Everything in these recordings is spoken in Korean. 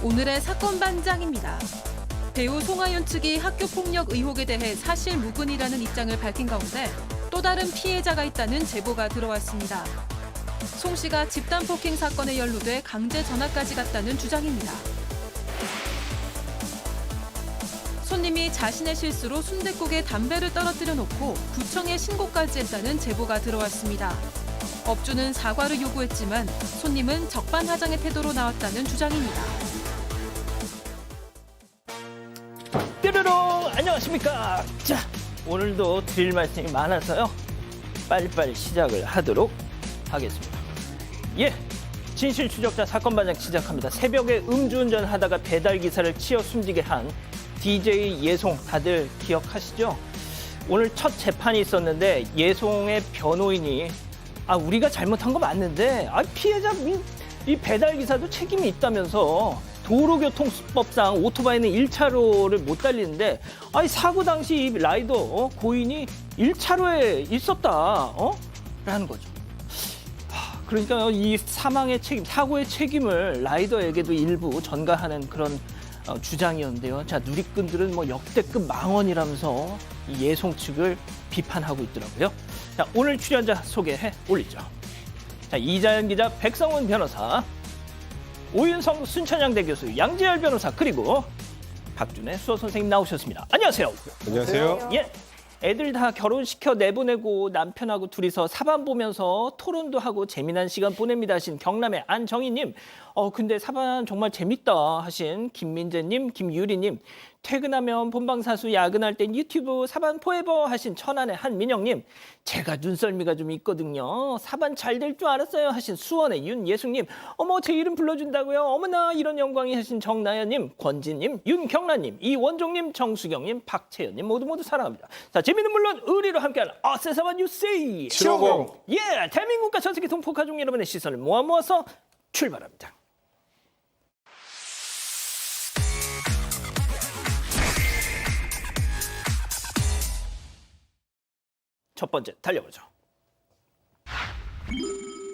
오늘의 사건 반장입니다. 배우 송하윤 측이 학교폭력 의혹에 대해 사실 무근이라는 입장을 밝힌 가운데 또 다른 피해자가 있다는 제보가 들어왔습니다. 송 씨가 집단 폭행 사건에 연루돼 강제 전학까지 갔다는 주장입니다. 손님이 자신의 실수로 순댓국에 담배를 떨어뜨려 놓고 구청에 신고까지 했다는 제보가 들어왔습니다. 업주는 사과를 요구했지만 손님은 적반하장의 태도로 나왔다는 주장입니다. 뾰로롱 안녕하십니까. 자, 오늘도 드릴 말씀이 많아서요. 빨리빨리 시작을 하도록 하겠습니다. 예, 진실 추적자 사건 반장 시작합니다. 새벽에 음주운전 하다가 배달 기사를 치어 숨지게 한 DJ 예송 다들 기억하시죠? 오늘 첫 재판이 있었는데 예송의 변호인이 우리가 잘못한 거 맞는데 피해자 이 배달 기사도 책임이 있다면서 도로교통법상 오토바이는 1차로를 못 달리는데 사고 당시 이 라이더 고인이 1차로에 있었다 라는 거죠. 그러니까 이 사망의 책임, 사고의 책임을 라이더에게도 일부 전가하는 그런 주장이었는데요. 자, 누리꾼들은 뭐 역대급 망언이라면서 이 예송 측을 비판하고 있더라고요. 자, 오늘 출연자 소개해 올리죠. 자, 이자연 기자, 백성훈 변호사, 오윤성 순천향대 교수, 양지열 변호사, 그리고 박준혜 수어 선생님 나오셨습니다. 안녕하세요. 안녕하세요. 예, 애들 다 결혼시켜 내보내고 남편하고 둘이서 사반 보면서 토론도 하고 재미난 시간 보냅니다 하신 경남의 안정희님. 근데 사반 정말 재밌다 하신 김민재님, 김유리님. 퇴근하면 본방사수, 야근할 땐 유튜브 사반 포에버 하신 천안의 한민영님. 제가 눈썰미가 좀 있거든요. 사반 잘 될 줄 알았어요 하신 수원의 윤예숙님. 어머, 제 이름 불러준다고요? 어머나, 이런 영광이 하신 정나연님, 권진님, 윤경란님, 이원종님, 정수경님, 박채연님 모두 사랑합니다. 자, 재미는 물론 의리로 함께하는 세상은 뉴스이 750. 예, 대한민국과 전 세계 동포가족 여러분의 시선을 모아서 출발합니다. 첫 번째 달려보죠.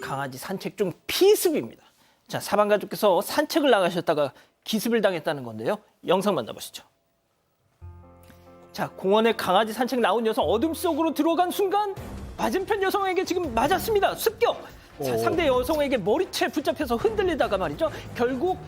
강아지 산책 중 피습입니다. 자, 사반 가족께서 산책을 나가셨다가 기습을 당했다는 건데요. 영상 만나보시죠. 자, 공원에 강아지 산책 나온 여성 어둠 속으로 들어간 순간 맞은편 여성에게 지금 맞았습니다. 습격. 자, 상대 여성에게 머리채 붙잡혀서 흔들리다가 말이죠. 결국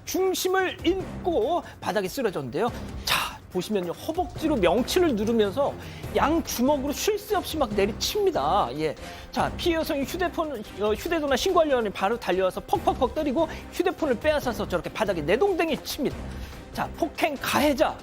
중심을 잃고 바닥에 쓰러졌는데요. 자, 보시면요, 허벅지로 명치를 누르면서 양 주먹으로 쉴 새 없이 막 내리칩니다. 예, 자, 피해 여성이 휴대전화 신고하려니 바로 달려와서 퍽퍽퍽 때리고 휴대폰을 빼앗아서 저렇게 바닥에 내동댕이 칩니다. 자, 폭행 가해자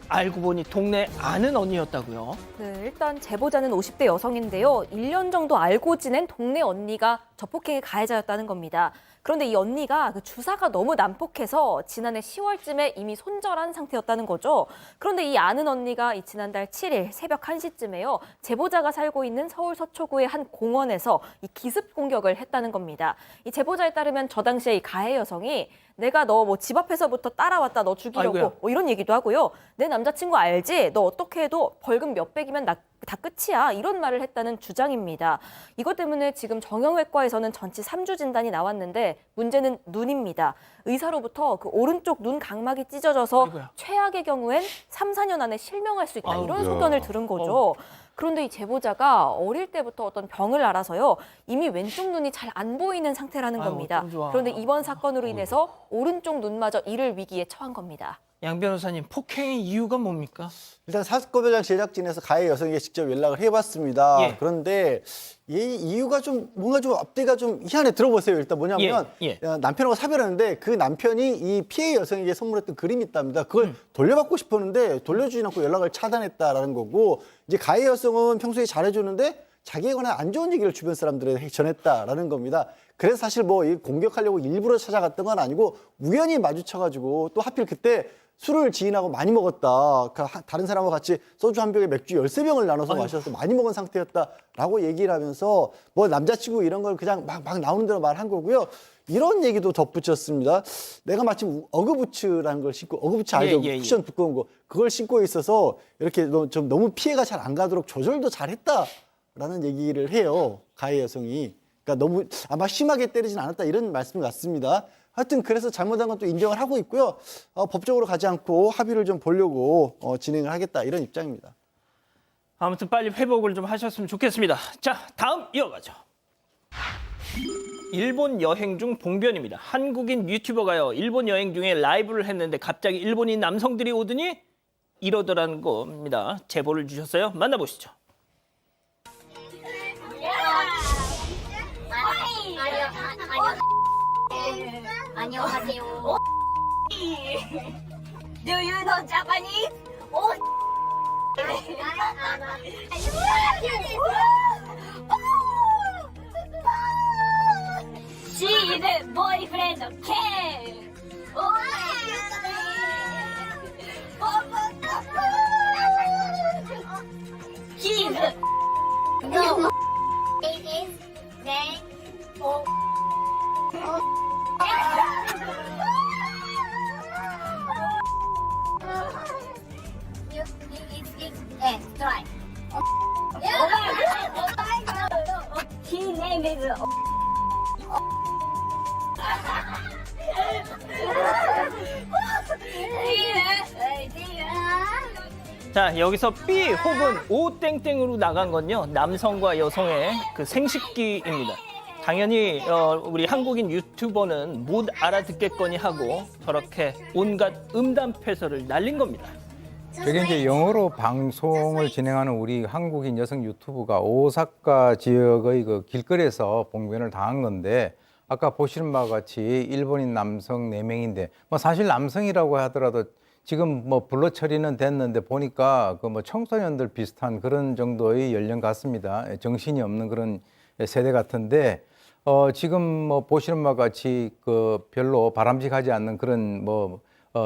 알고 보니 동네 아는 언니였다고요. 네, 일단 제보자는 50대 여성인데요. 1년 정도 알고 지낸 동네 언니가 저폭행의 가해자였다는 겁니다. 그런데 이 언니가 그 주사가 너무 난폭해서 지난해 10월쯤에 이미 손절한 상태였다는 거죠. 그런데 이 아는 언니가 지난달 7일 새벽 1시쯤에요. 제보자가 살고 있는 서울 서초구의 한 공원에서 이 기습 공격을 했다는 겁니다. 이 제보자에 따르면 저 당시에 이 가해 여성이 내가 너 집 앞에서부터 따라왔다, 너 죽이려고 뭐 이런 얘기도 하고요. 내 남자친구 알지? 너 어떻게 해도 벌금 몇백이면 다 끝이야. 이런 말을 했다는 주장입니다. 이것 때문에 지금 정형외과에서는 전치 3주 진단이 나왔는데 문제는 눈입니다. 의사로부터 그 오른쪽 눈 각막이 찢어져서 최악의 경우엔 3, 4년 안에 실명할 수 있다. 이런 소견을 들은 거죠. 그런데 이 제보자가 어릴 때부터 어떤 병을 앓아서요. 이미 왼쪽 눈이 잘 안 보이는 상태라는 겁니다. 그런데 이번 사건으로 인해서 오른쪽 눈마저 잃을 위기에 처한 겁니다. 양 변호사님, 폭행의 이유가 뭡니까? 일단 사건 현장 제작진에서 가해 여성에게 직접 연락을 해봤습니다. 예. 그런데 이 이유가 좀 뭔가 좀 앞뒤가 좀 희한해. 들어보세요. 일단 뭐냐면 남편하고 사별하는데 그 남편이 이 피해 여성에게 선물했던 그림이 있답니다. 그걸 돌려받고 싶었는데 돌려주지 않고 연락을 차단했다라는 거고, 이제 가해 여성은 평소에 잘해주는데 자기에 관한 안 좋은 얘기를 주변 사람들에게 전했다라는 겁니다. 그래서 사실 뭐 공격하려고 일부러 찾아갔던 건 아니고 우연히 마주쳐가지고, 또 하필 그때 술을 지인하고 많이 먹었다. 다른 사람과 같이 소주 한 병에 맥주 13병을 나눠서 마셔서 많이 먹은 상태였다라고 얘기를 하면서 뭐 남자친구 이런 걸 그냥 막 나오는 대로 말한 거고요. 이런 얘기도 덧붙였습니다. 내가 마침 어그부츠라는 걸 신고, 어그부츠 알죠? 쿠션 두꺼운 거. 그걸 신고 있어서 이렇게 좀 너무 피해가 잘 안 가도록 조절도 잘했다라는 얘기를 해요. 가해 여성이. 그러니까 너무 아마 심하게 때리진 않았다, 이런 말씀 같습니다. 하여튼 그래서 잘못한 건 또 인정을 하고 있고요. 법적으로 가지 않고 합의를 좀 보려고 진행을 하겠다 이런 입장입니다. 아무튼 빨리 회복을 좀 하셨으면 좋겠습니다. 자, 다음 이어가죠. 일본 여행 중 봉변입니다. 한국인 유튜버가요, 일본 여행 중에 라이브를 했는데 갑자기 일본인 남성들이 오더니 이러더라는 겁니다. 제보를 주셨어요. 만나보시죠. 안녕하세요. Do you know Japanese? She is boyfriend Ken. He is no. It is name. Try. His name is. 자, 여기서 B 혹은 O 땡땡으로 나간 건요, 남성과 여성의 그 생식기입니다. 당연히 우리 한국인 유튜버는 못 알아듣겠거니 하고 저렇게 온갖 음담패설을 날린 겁니다. 저게 이제 영어로 방송을 진행하는 우리 한국인 여성 유튜브가 오사카 지역의 그 길거리에서 봉변을 당한 건데, 아까 보시는 바와 같이 일본인 남성 4명인데, 뭐 사실 남성이라고 하더라도 지금 뭐 불러 처리는 됐는데 보니까 그 뭐 청소년들 비슷한 그런 정도의 연령 같습니다. 정신이 없는 그런 세대 같은데, 지금 뭐 보시는 바와 같이 그 별로 바람직하지 않는 그런 뭐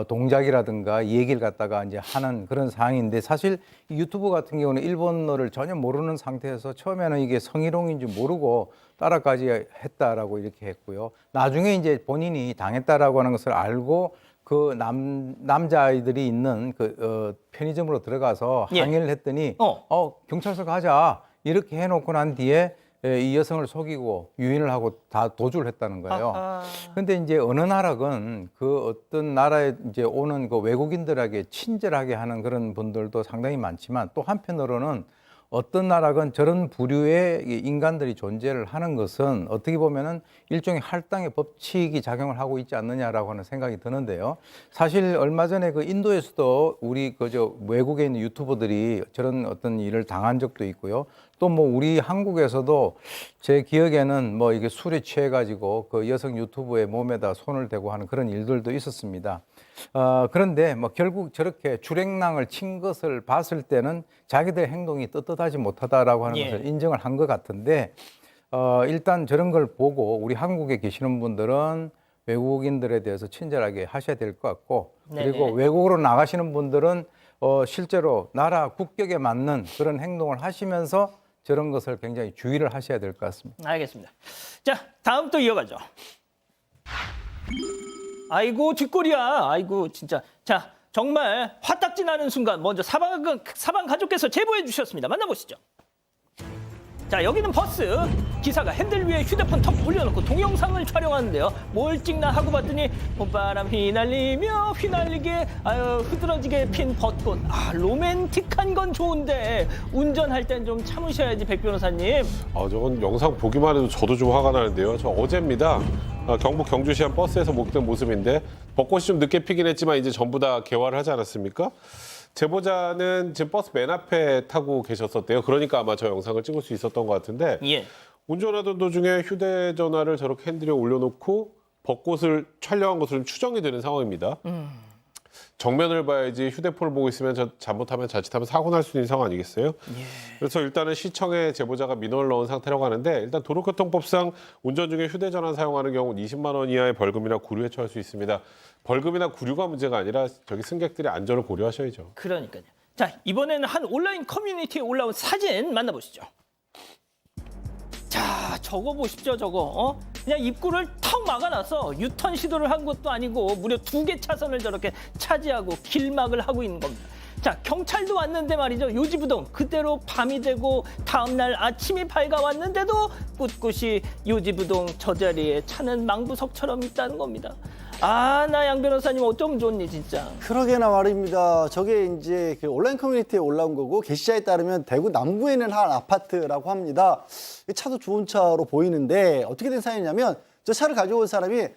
동작이라든가 얘기를 갖다가 이제 하는 그런 상황인데, 사실 유튜브 같은 경우는 일본어를 전혀 모르는 상태에서 처음에는 이게 성희롱인지 모르고 따라까지 했다라고 이렇게 했고요. 나중에 이제 본인이 당했다라고 하는 것을 알고 그 남자아이들이 있는 그 편의점으로 들어가서 항의를 했더니 경찰서 가자 이렇게 해놓고 난 뒤에 이 여성을 속이고 유인을 하고 다 도주를 했다는 거예요. 그런데 이제 어느 나라건 그 어떤 나라에 이제 오는 그 외국인들에게 친절하게 하는 그런 분들도 상당히 많지만, 또 한편으로는 어떤 나라건 저런 부류의 인간들이 존재를 하는 것은 어떻게 보면은 일종의 할당의 법칙이 작용을 하고 있지 않느냐라고 하는 생각이 드는데요. 사실 얼마 전에 그 인도에서도 우리 그저 외국에 있는 유튜버들이 저런 어떤 일을 당한 적도 있고요. 또 뭐 우리 한국에서도 제 기억에는 뭐 이게 술에 취해가지고 그 여성 유튜버의 몸에다 손을 대고 하는 그런 일들도 있었습니다. 그런데 뭐 결국 저렇게 주랭랑을 친 것을 봤을 때는 자기들의 행동이 떳떳하지 못하다라고 하는 것을 인정을 한 것 같은데, 일단 저런 걸 보고 우리 한국에 계시는 분들은 외국인들에 대해서 친절하게 하셔야 될 것 같고, 그리고 외국으로 나가시는 분들은 실제로 나라 국격에 맞는 그런 행동을 하시면서 저런 것을 굉장히 주의를 하셔야 될 것 같습니다. 알겠습니다. 자, 다음 또 이어가죠. 아이고 뒷골이야. 아이고 진짜. 자, 정말 화딱지 나는 순간 먼저 사방 가족께서 제보해 주셨습니다. 만나보시죠. 자, 여기는 버스. 기사가 핸들 위에 휴대폰 턱 올려놓고 동영상을 촬영하는데요. 뭘 찍나 하고 봤더니 봄바람 휘날리며 휘날리게 흐드러지게 핀 벚꽃. 로맨틱한 건 좋은데 운전할 땐 좀 참으셔야지, 백 변호사님. 저건 영상 보기만 해도 저도 좀 화가 나는데요. 저 어제입니다. 경북 경주시 한 버스에서 목격된 모습인데, 벚꽃이 좀 늦게 피긴 했지만 이제 전부 다 개화를 하지 않았습니까? 제보자는 지금 버스 맨 앞에 타고 계셨었대요. 그러니까 아마 저 영상을 찍을 수 있었던 것 같은데, 운전하던 도중에 휴대전화를 저렇게 핸들에 올려놓고 벚꽃을 촬영한 것으로 추정이 되는 상황입니다. 정면을 봐야지 휴대폰을 보고 있으면 잘못하면 자칫하면 사고 날 수 있는 상황 아니겠어요? 그래서 일단은 시청에 제보자가 민원을 넣은 상태라고 하는데, 일단 도로교통법상 운전 중에 휴대전화 사용하는 경우는 20만 원 이하의 벌금이나 구류에 처할 수 있습니다. 벌금이나 구류가 문제가 아니라 저기 승객들의 안전을 고려하셔야죠. 그러니까요. 자, 이번에는 한 온라인 커뮤니티에 올라온 사진 만나보시죠. 자, 저거 보십시오, 저거. 그냥 입구를 턱 막아놔서 유턴 시도를 한 것도 아니고 무려 2개 차선을 저렇게 차지하고 길막을 하고 있는 겁니다. 자, 경찰도 왔는데 말이죠. 요지부동 그대로 밤이 되고 다음날 아침이 밝아왔는데도 꿋꿋이 요지부동 저 자리에 차는 망부석처럼 있다는 겁니다. 아, 나 양 변호사님 어쩜 좋니 진짜. 그러게나 말입니다. 저게 이제 그 온라인 커뮤니티에 올라온 거고 게시자에 따르면 대구 남구에 있는 한 아파트라고 합니다. 이 차도 좋은 차로 보이는데 어떻게 된 사연이냐면 저 차를 가져온 사람이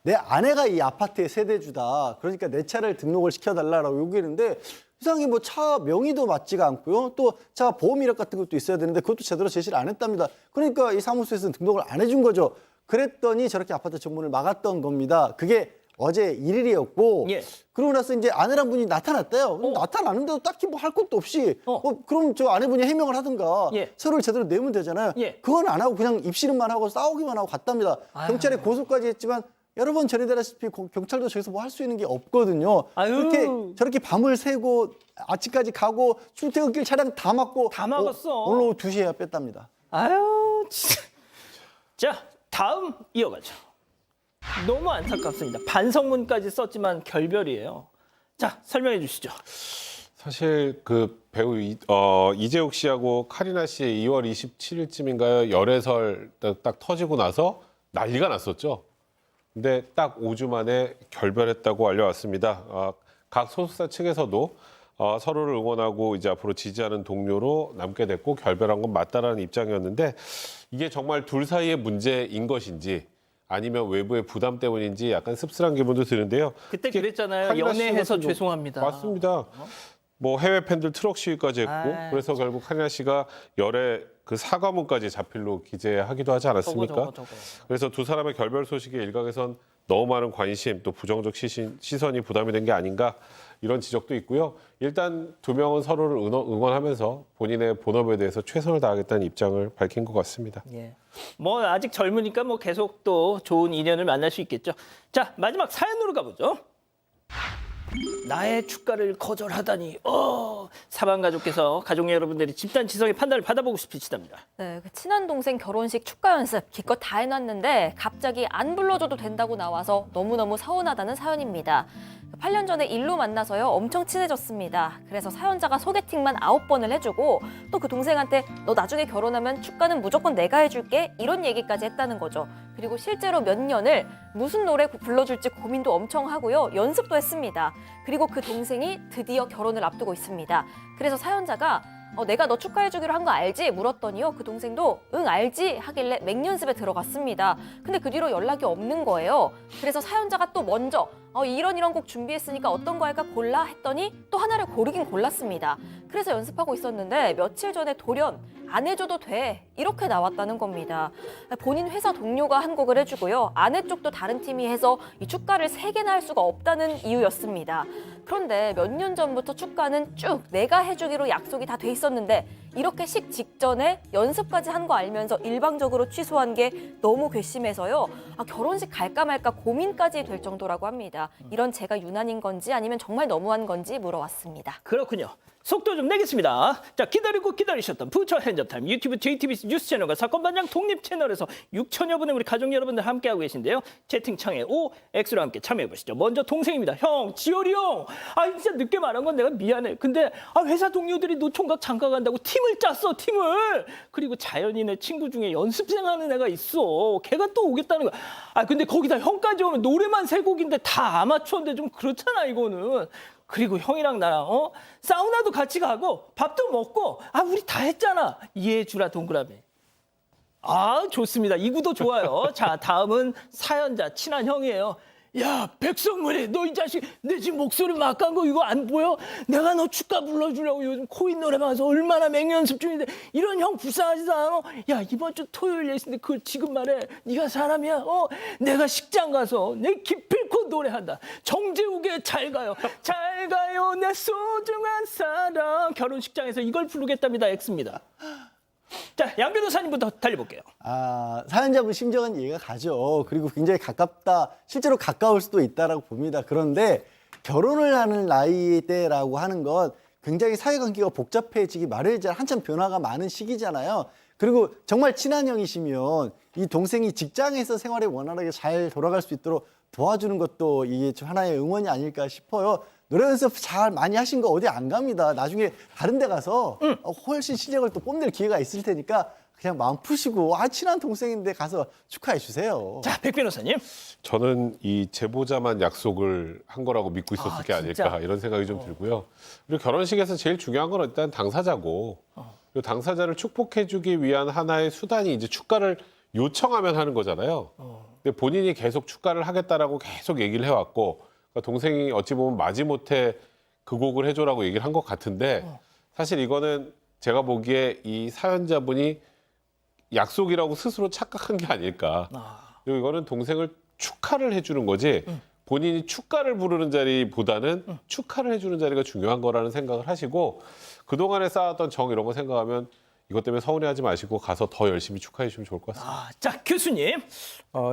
내 아내가 이 아파트의 세대주다. 그러니까 내 차를 등록을 시켜달라고 요구했는데 이상하게 뭐 차 명의도 맞지가 않고요. 또 차 보험 이력 같은 것도 있어야 되는데 그것도 제대로 제시를 안 했답니다. 그러니까 이 사무소에서는 등록을 안 해준 거죠. 그랬더니 저렇게 아파트 정문을 막았던 겁니다. 그게 어제 1일이었고 예. 그러고 나서 이제 아내랑 분이 나타났대요. 그럼 나타나는데도 딱히 뭐 할 것도 없이 그럼 저 아내분이 해명을 하든가 예. 서로를 제대로 내면 되잖아요. 예. 그건 안 하고 그냥 입씨름만 하고 싸우기만 하고 갔답니다. 경찰에 고소까지 했지만 여러 번 전해드렸다시피 경찰도 저기서 뭐 할 수 있는 게 없거든요. 아유. 그렇게 저렇게 밤을 새고 아침까지 가고 출퇴근길 차량 다 막고 다 막았어. 오늘 오후 2시에 뺐답니다. 아유, 진짜. 자, 다음 이어가죠. 너무 안타깝습니다. 반성문까지 썼지만 결별이에요. 자, 설명해 주시죠. 사실 그 배우 이재욱 씨하고 카리나 씨의 2월 27일쯤인가요? 열애설 딱 터지고 나서 난리가 났었죠. 근데 딱 5주 만에 결별했다고 알려왔습니다. 각 소속사 측에서도 서로를 응원하고 이제 앞으로 지지하는 동료로 남게 됐고 결별한 건 맞다라는 입장이었는데 이게 정말 둘 사이의 문제인 것인지 아니면 외부의 부담 때문인지 약간 씁쓸한 기분도 드는데요. 그때 그랬잖아요. 카리나 씨 연애해서 같은 죄송합니다. 맞습니다. 뭐 해외 팬들 트럭 시위까지 했고 아이. 그래서 결국 카리나 씨가 열애 그 사과문까지 자필로 기재하기도 하지 않았습니까? 저거. 그래서 두 사람의 결별 소식에 일각에선 너무 많은 관심 또 부정적 시선이 부담이 된 게 아닌가 이런 지적도 있고요. 일단 두 명은 서로를 응원하면서 본인의 본업에 대해서 최선을 다하겠다는 입장을 밝힌 것 같습니다. 예. 뭐 아직 젊으니까 뭐 계속 또 좋은 인연을 만날 수 있겠죠. 자, 마지막 사연으로 가보죠. 나의 축가를 거절하다니. 사방 가족께서 가족 여러분들이 집단 지성의 판단을 받아보고 싶으시답니다. 네, 그 친한 동생 결혼식 축가 연습 기껏 다 해놨는데 갑자기 안 불러줘도 된다고 나와서 너무너무 서운하다는 사연입니다. 8년 전에 일로 만나서요 엄청 친해졌습니다. 그래서 사연자가 소개팅만 9번을 해주고 또 그 동생한테 너 나중에 결혼하면 축가는 무조건 내가 해줄게 이런 얘기까지 했다는 거죠. 그리고 실제로 몇 년을 무슨 노래 불러줄지 고민도 엄청 하고요 연습도 했습니다. 그리고 그 동생이 드디어 결혼을 앞두고 있습니다. 그래서 사연자가 내가 너 축하해주기로 한 거 알지? 물었더니요. 그 동생도 응 알지? 하길래 맹연습에 들어갔습니다. 근데 그 뒤로 연락이 없는 거예요. 그래서 사연자가 또 먼저 이런 곡 준비했으니까 어떤 거 할까 골라 했더니 또 하나를 고르긴 골랐습니다. 그래서 연습하고 있었는데 며칠 전에 돌연 안 해줘도 돼 이렇게 나왔다는 겁니다. 본인 회사 동료가 한 곡을 해주고요. 아내 쪽도 다른 팀이 해서 이 축가를 3개나 할 수가 없다는 이유였습니다. 그런데 몇 년 전부터 축가는 쭉 내가 해주기로 약속이 다 돼 있었는데 이렇게 식 직전에 연습까지 한 거 알면서 일방적으로 취소한 게 너무 괘씸해서요. 결혼식 갈까 말까 고민까지 될 정도라고 합니다. 이런 제가 유난인 건지 아니면 정말 너무한 건지 물어왔습니다. 그렇군요. 속도 좀 내겠습니다. 자, 기다리고 기다리셨던 부처 핸즈업타임 유튜브 JTBC 뉴스 채널과 사건 반장 독립 채널에서 6천여 분의 우리 가족 여러분들 함께하고 계신데요. 채팅창에 OX로 함께 참여해보시죠. 먼저 동생입니다. 형, 지열이 형. 진짜 늦게 말한 건 내가 미안해. 근데 회사 동료들이 노총각 장가 간다고 팀을 짰어, 팀을. 그리고 자연인의 친구 중에 연습생 하는 애가 있어. 걔가 또 오겠다는 거야. 근데 거기다 형까지 오면 노래만 3곡인데 다 아마추어인데 좀 그렇잖아, 이거는. 그리고 형이랑 나랑 사우나도 같이 가고 밥도 먹고 우리 다 했잖아. 이해해주라 동그라미. 좋습니다. 이 구도 좋아요. 자, 다음은 사연자 친한 형이에요. 야, 백성문이 너 이 자식 내 지금 목소리 막간 거 이거 안 보여? 내가 너 축가 불러주려고 요즘 코인 노래방에서 얼마나 맹연습 중인데 이런 형 불쌍하지도 않아? 야, 이번 주 토요일 예신데 그걸 지금 말해. 네가 사람이야? 내가 식장 가서 내 기필코 노래한다. 정재욱의 잘 가요. 잘 가요 내 소중한 사랑. 결혼식장에서 이걸 부르겠답니다. X입니다. 자, 양 변호사님부터 달려볼게요. 사연자분 심정은 이해가 가죠. 그리고 굉장히 가깝다, 실제로 가까울 수도 있다라고 봅니다. 그런데 결혼을 하는 나이대라고 하는 건 굉장히 사회관계가 복잡해지기 마련이잖아요. 한참 변화가 많은 시기잖아요. 그리고 정말 친한 형이시면 이 동생이 직장에서 생활이 원활하게 잘 돌아갈 수 있도록 도와주는 것도 이게 좀 하나의 응원이 아닐까 싶어요. 노래 연습 잘 많이 하신 거 어디 안 갑니다. 나중에 다른 데 가서 훨씬 실력을 또 뽐낼 기회가 있을 테니까 그냥 마음 푸시고 친한 동생인데 가서 축하해 주세요. 자, 백 변호사님. 저는 이 제보자만 약속을 한 거라고 믿고 있었을 게 진짜? 아닐까 이런 생각이 좀 들고요. 그리고 결혼식에서 제일 중요한 건 일단 당사자고 그리고 당사자를 축복해주기 위한 하나의 수단이 이제 축가를 요청하면 하는 거잖아요. 근데 본인이 계속 축가를 하겠다라고 계속 얘기를 해왔고 그러니까 동생이 어찌 보면 마지못해 그 곡을 해줘라고 얘기를 한 것 같은데 사실 이거는 제가 보기에 이 사연자분이 약속이라고 스스로 착각한 게 아닐까. 그리고 이거는 동생을 축하를 해주는 거지 본인이 축가를 부르는 자리보다는 축하를 해주는 자리가 중요한 거라는 생각을 하시고 그동안에 쌓았던 정 이런 거 생각하면 이것 때문에 서운해하지 마시고 가서 더 열심히 축하해 주시면 좋을 것 같습니다. 자, 교수님.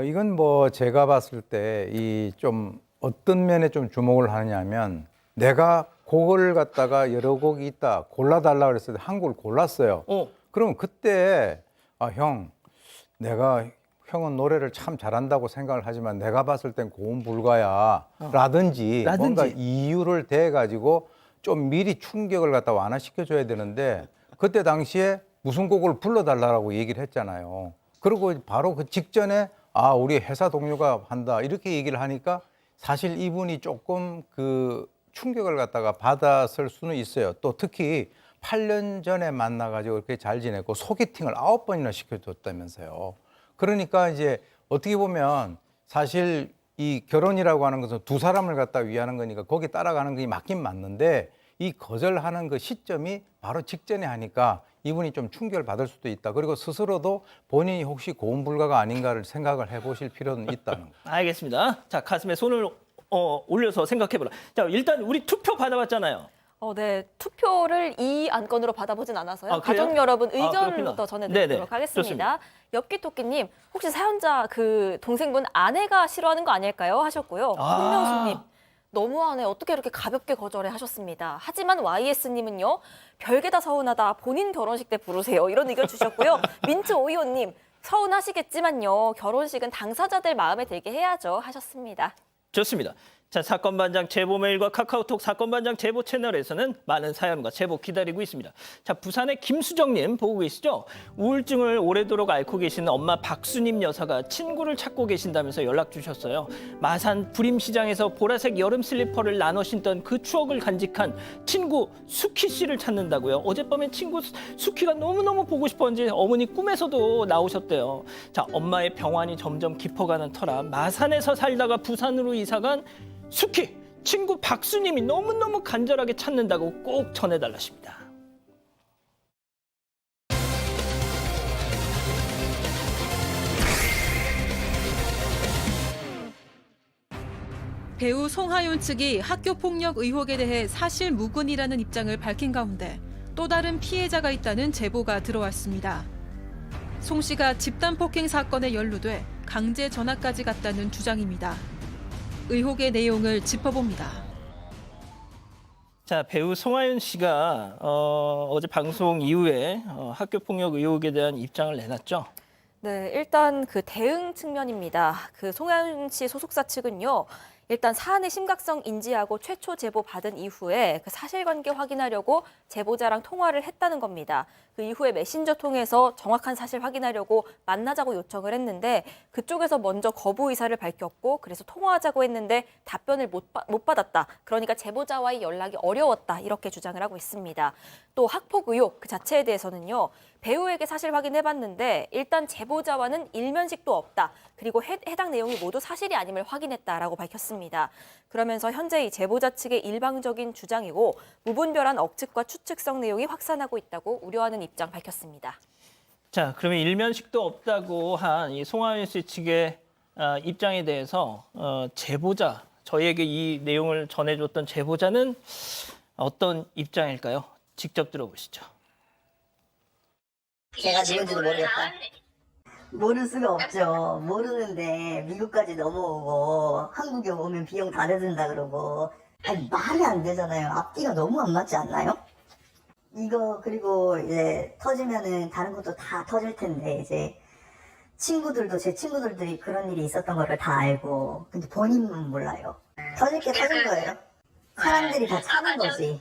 이건 뭐 제가 봤을 때 이 좀 어떤 면에 좀 주목을 하느냐면 내가 곡을 갖다가 여러 곡이 있다 골라달라 그랬을 때 한 곡을 골랐어요. 그러면 그때 형, 내가 형은 노래를 참 잘한다고 생각을 하지만 내가 봤을 땐 고음 불가야 라든지 뭔가 이유를 대가지고 좀 미리 충격을 갖다 완화시켜줘야 되는데 그때 당시에 무슨 곡을 불러달라고 얘기를 했잖아요. 그리고 바로 그 직전에 우리 회사 동료가 한다 이렇게 얘기를 하니까 사실 이분이 조금 그 충격을 갖다가 받았을 수는 있어요. 또 특히 8년 전에 만나가지고 이렇게 잘 지냈고 소개팅을 9번이나 시켜줬다면서요. 그러니까 이제 어떻게 보면 사실 이 결혼이라고 하는 것은 두 사람을 갖다 위하는 거니까 거기에 따라가는 게 맞긴 맞는데 이 거절하는 그 시점이 바로 직전에 하니까 이분이 좀 충격을 받을 수도 있다. 그리고 스스로도 본인이 혹시 고음 불가가 아닌가를 생각을 해보실 필요는 있다는 거예요. 알겠습니다. 자, 가슴에 손을 올려서 생각해보라. 자, 일단 우리 투표 받아봤잖아요. 네, 투표를 이 안건으로 받아보진 않아서요. 아, 그래요? 가족 여러분 그렇구나. 의견부터 전해드리도록 네네, 하겠습니다. 좋습니다. 엽기토끼님, 혹시 사연자 그 동생분 아내가 싫어하는 거 아닐까요? 하셨고요. 홍명수님, 너무하네. 어떻게 이렇게 가볍게 거절해 하셨습니다. 하지만 YS님은요. 별게 다 서운하다. 본인 결혼식 때 부르세요. 이런 의견 주셨고요. 민트 오이오님, 서운하시겠지만요. 결혼식은 당사자들 마음에 들게 해야죠. 하셨습니다. 좋습니다. 자, 사건반장 제보 메일과 카카오톡 사건반장 제보 채널에서는 많은 사연과 제보 기다리고 있습니다. 자, 부산의 김수정님 보고 계시죠? 우울증을 오래도록 앓고 계신 엄마 박수님 여사가 친구를 찾고 계신다면서 연락 주셨어요. 마산 부림시장에서 보라색 여름 슬리퍼를 나눠 신던 그 추억을 간직한 친구 수키 씨를 찾는다고요. 어젯밤에 친구 수키가 너무너무 보고 싶었는지 어머니 꿈에서도 나오셨대요. 자, 엄마의 병환이 점점 깊어가는 터라 마산에서 살다가 부산으로 이사간 수키, 친구 박수님이 너무너무 간절하게 찾는다고 꼭 전해달라십니다. 배우 송하윤 측이 학교 폭력 의혹에 대해 사실 무근이라는 입장을 밝힌 가운데 또 다른 피해자가 있다는 제보가 들어왔습니다. 송 씨가 집단 폭행 사건에 연루돼 강제 전학까지 갔다는 주장입니다. 의혹의 내용을 짚어봅니다. 자, 배우 송하윤 씨가 어제 방송 이후에 학교 폭력 의혹에 대한 입장을 내놨죠. 네, 일단 그 대응 측면입니다. 그 송하윤 씨 소속사 측은요. 일단 사안의 심각성 인지하고 최초 제보 받은 이후에 그 사실관계 확인하려고 제보자랑 통화를 했다는 겁니다. 그 이후에 메신저 통해서 정확한 사실 확인하려고 만나자고 요청을 했는데 그쪽에서 먼저 거부 의사를 밝혔고 그래서 통화하자고 했는데 답변을 못 받았다. 그러니까 제보자와의 연락이 어려웠다. 이렇게 주장을 하고 있습니다. 또 학폭 의혹 그 자체에 대해서는요. 배우에게 사실 확인해봤는데 일단 제보자와는 일면식도 없다. 그리고 해당 내용이 모두 사실이 아님을 확인했다라고 밝혔습니다. 그러면서 현재 이 제보자 측의 일방적인 주장이고 무분별한 억측과 추측성 내용이 확산하고 있다고 우려하는 입장 밝혔습니다. 자, 그러면 일면식도 없다고 한 이 송하윤 씨 측의 입장에 대해서 제보자, 저희에게 이 내용을 전해줬던 제보자는 어떤 입장일까요? 직접 들어보시죠. 제가 누군지도 모르겠다. 모를 수가 없죠. 모르는데 미국까지 넘어오고 한국에 오면 비용 다 내준다 그러고 아니 말이 안 되잖아요. 앞뒤가 너무 안 맞지 않나요? 이거 그리고 이제 터지면은 다른 것도 다 터질 텐데 이제 친구들도 제 친구들이 그런 일이 있었던 거를 다 알고 근데 본인은 몰라요. 터질 게 터진 거예요. 사람들이 다 차는 거지.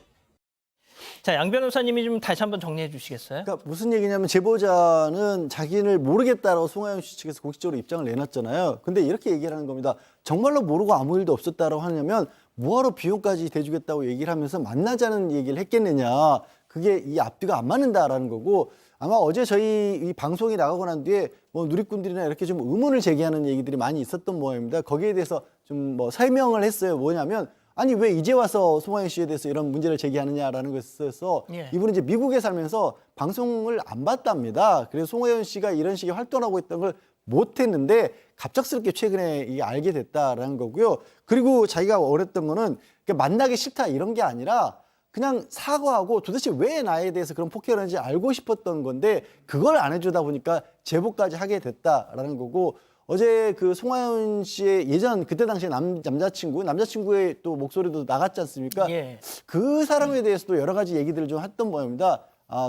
자, 양 변호사님이 좀 다시 한번 정리해 주시겠어요? 그러니까 무슨 얘기냐면 제보자는 자기를 모르겠다라고 송하연 씨 측에서 공식적으로 입장을 내놨잖아요. 근데 이렇게 얘기를 하는 겁니다. 정말로 모르고 아무 일도 없었다라고 하냐면 뭐하러 비용까지 대주겠다고 얘기를 하면서 만나자는 얘기를 했겠느냐. 그게 이 앞뒤가 안 맞는다라는 거고, 아마 어제 저희 이 방송이 나가고 난 뒤에 뭐 누리꾼들이나 이렇게 좀 의문을 제기하는 얘기들이 많이 있었던 모양입니다. 거기에 대해서 좀 뭐 설명을 했어요. 뭐냐면 아니 왜 이제 와서 송하연 씨에 대해서 이런 문제를 제기하느냐라는 것에서 예. 이분은 이제 미국에 살면서 방송을 안 봤답니다. 그래서 송하연 씨가 이런 식의 활동하고 있던 걸 못했는데 갑작스럽게 최근에 이게 알게 됐다라는 거고요. 그리고 자기가 원했던 거는 만나기 싫다 이런 게 아니라 그냥 사과하고 도대체 왜 나에 대해서 그런 폭행을 하는지 알고 싶었던 건데 그걸 안 해주다 보니까 제보까지 하게 됐다라는 거고, 어제 그 송하연 씨의 예전 그때 당시에 남자친구의 또 목소리도 나갔지 않습니까? 예. 그 사람에 대해서도 여러 가지 얘기들을 좀 했던 모양입니다.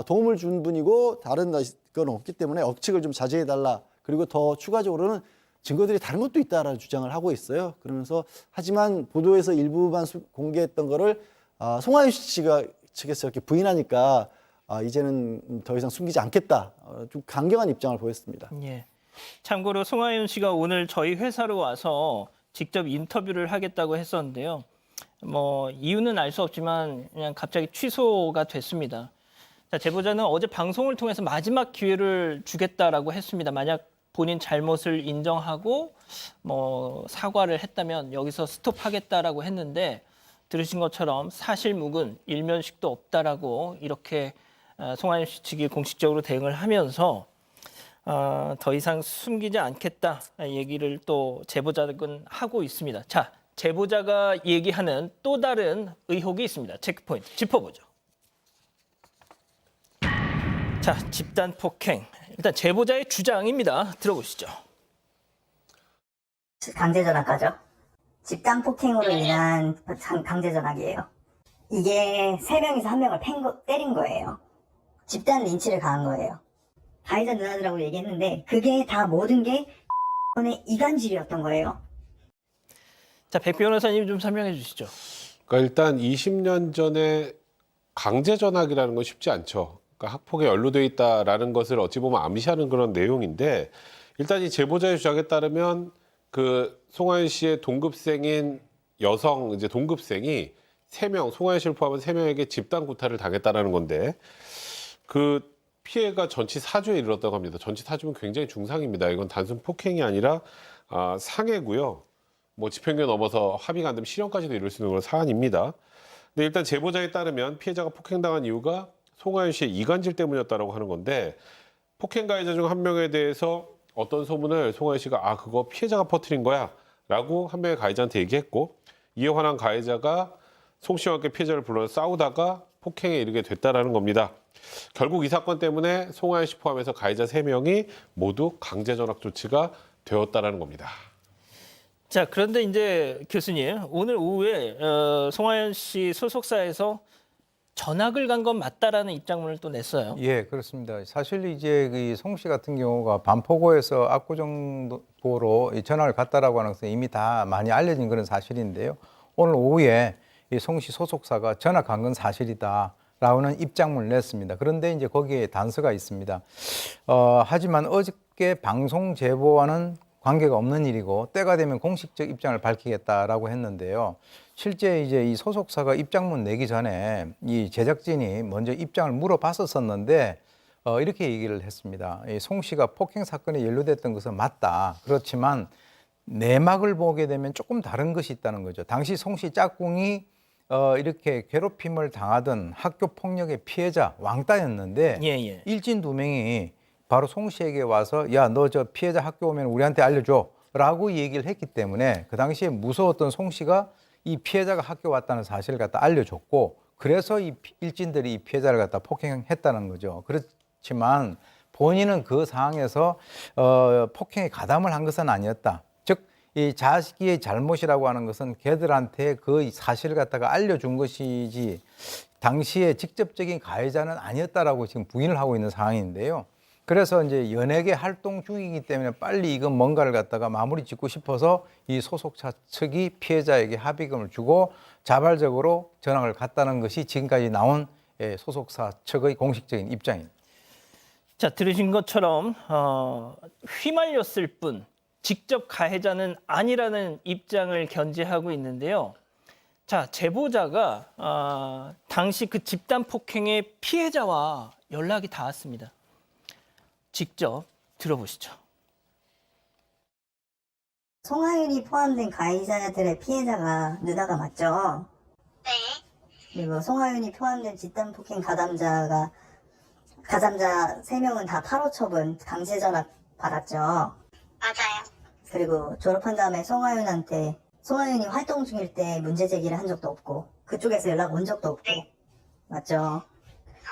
도움을 준 분이고 다른 건 없기 때문에 억측을 좀 자제해달라. 그리고 더 추가적으로는 증거들이 다른 것도 있다라는 주장을 하고 있어요. 그러면서 하지만 보도에서 일부만 공개했던 거를 송하연 씨가 측에서 이렇게 부인하니까 이제는 더 이상 숨기지 않겠다. 좀 강경한 입장을 보였습니다. 예. 참고로 송하연 씨가 오늘 저희 회사로 와서 직접 인터뷰를 하겠다고 했었는데요. 뭐 이유는 알 수 없지만 그냥 갑자기 취소가 됐습니다. 자, 제보자는 어제 방송을 통해서 마지막 기회를 주겠다라고 했습니다. 만약 본인 잘못을 인정하고 뭐 사과를 했다면 여기서 스톱하겠다라고 했는데, 들으신 것처럼 사실무근 일면식도 없다라고 이렇게 송하연 씨 측이 공식적으로 대응을 하면서 더 이상 숨기지 않겠다 얘기를 또 제보자는 하고 있습니다. 자, 제보자가 얘기하는 또 다른 의혹이 있습니다. 체크포인트 짚어보죠. 자, 집단 폭행. 일단 제보자의 주장입니다. 들어보시죠. 강제 전학가죠. 집단 폭행으로 인한 강제 전학이에요. 이게 3명이서 1명을 때린 거예요. 집단 린치를 가한 거예요. 가해자 누나들하고 얘기했는데 그게 다 모든 게 의 이간질이었던 거예요. 자, 백 변호사님 좀 설명해 주시죠. 그러니까 일단 20년 전에 강제 전학이라는 건 쉽지 않죠. 그러니까 학폭에 연루돼 있다라는 것을 어찌 보면 암시하는 그런 내용인데, 일단 이 제보자의 주장에 따르면 그 송하연 씨의 동급생인 여성 이제 동급생이 3명, 송하연 씨를 포함한 3명에게 집단 구타를 당했다라는 건데, 그 피해가 전치 4주에 이르렀다고 합니다. 전치 4주면 굉장히 중상입니다. 이건 단순 폭행이 아니라 상해고요. 뭐 집행유예 넘어서 합의가 안 되면 실형까지도 이룰 수 있는 그런 사안입니다. 근데 일단 제보자에 따르면 피해자가 폭행당한 이유가 송하연 씨의 이간질 때문이었다고 하는 건데, 폭행 가해자 중 한 명에 대해서 어떤 소문을 송하연 씨가 그거 피해자가 퍼뜨린 거야 라고 한 명의 가해자한테 얘기했고, 이에 관한 가해자가 송 씨와 함께 피해자를 불러 싸우다가 폭행에 이르게 됐다라는 겁니다. 결국 이 사건 때문에 송하연 씨 포함해서 가해자 3명이 모두 강제 전학 조치가 되었다라는 겁니다. 자, 그런데 이제 교수님, 오늘 오후에 송하연 씨 소속사에서 전학을 간 건 맞다라는 입장문을 또 냈어요. 예, 그렇습니다. 사실 이제 송 씨 같은 경우가 반포고에서 압구정도로 전학을 갔다라고 하는 것은 이미 다 많이 알려진 그런 사실인데요. 오늘 오후에 이 송 씨 소속사가 전학 간 건 사실이다라는 입장문을 냈습니다. 그런데 이제 거기에 단서가 있습니다. 하지만 어저께 방송 제보와는 관계가 없는 일이고 때가 되면 공식적 입장을 밝히겠다라고 했는데요. 실제 이제 이 소속사가 입장문 내기 전에 이 제작진이 먼저 입장을 물어봤었는데 이렇게 얘기를 했습니다. 이 송 씨가 폭행 사건에 연루됐던 것은 맞다. 그렇지만 내막을 보게 되면 조금 다른 것이 있다는 거죠. 당시 송 씨 짝꿍이 이렇게 괴롭힘을 당하던 학교 폭력의 피해자 왕따였는데 예. 일진 2명이 바로 송 씨에게 와서 야, 너 저 피해자 학교 오면 우리한테 알려줘 라고 얘기를 했기 때문에 그 당시에 무서웠던 송 씨가 이 피해자가 학교 왔다는 사실을 갖다 알려줬고, 그래서 이 일진들이 이 피해자를 갖다 폭행했다는 거죠. 그렇지만 본인은 그 상황에서 폭행에 가담을 한 것은 아니었다. 즉 이 자식의 잘못이라고 하는 것은 걔들한테 그 사실을 갖다가 알려준 것이지 당시에 직접적인 가해자는 아니었다라고 지금 부인을 하고 있는 상황인데요. 그래서 이제 연예계 활동 중이기 때문에 빨리 이건 뭔가를 갖다가 마무리 짓고 싶어서 이 소속사 측이 피해자에게 합의금을 주고 자발적으로 전학을 갔다는 것이 지금까지 나온 소속사 측의 공식적인 입장입니다. 자, 들으신 것처럼 휘말렸을 뿐 직접 가해자는 아니라는 입장을 견지하고 있는데요. 자, 제보자가 당시 그 집단 폭행의 피해자와 연락이 닿았습니다. 직접 들어보시죠. 송하윤이 포함된 가해자들의 피해자가 누나가 맞죠? 네. 그리고 송하윤이 포함된 집단 폭행 가담자 3명은 다 8호 처분 강제 전학 받았죠. 맞아요. 그리고 졸업한 다음에 송하윤이 활동 중일 때 문제 제기를 한 적도 없고 그쪽에서 연락 온 적도 없고 맞죠?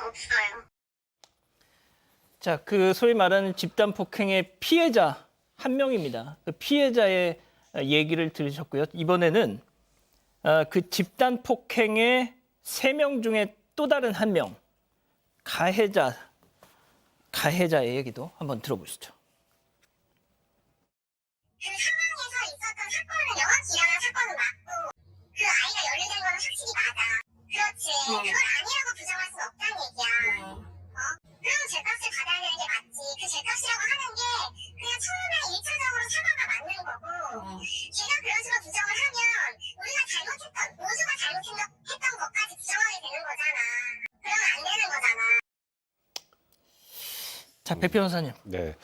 없어요. 자, 그 소위 말하는 집단 폭행의 피해자 한 명입니다. 그 피해자의 얘기를 들으셨고요. 이번에는 그 집단 폭행의 3명 중에 또 다른 한 명, 가해자의 얘기도 한번 들어보시죠. 그 상황에서 있었던 사건은 영화치 일어난 사건은 맞고 그 아이가 연루된 거는 확실히 맞아. 그렇지. 그걸 아니라고 부정할 수 없다는 얘기야. 그럼 죄값을 받아야 되는 게 맞지. 그 죄값이라고 하는 게 그냥 처음에 1차적으로 사과가 맞는 거고 걔가 그런 식으로 부정을 하면 우리가 모두가 잘못했던 것까지 부정하게 되는 거잖아. 그러면 안 되는 거잖아. 자, 백 변호사님. 네.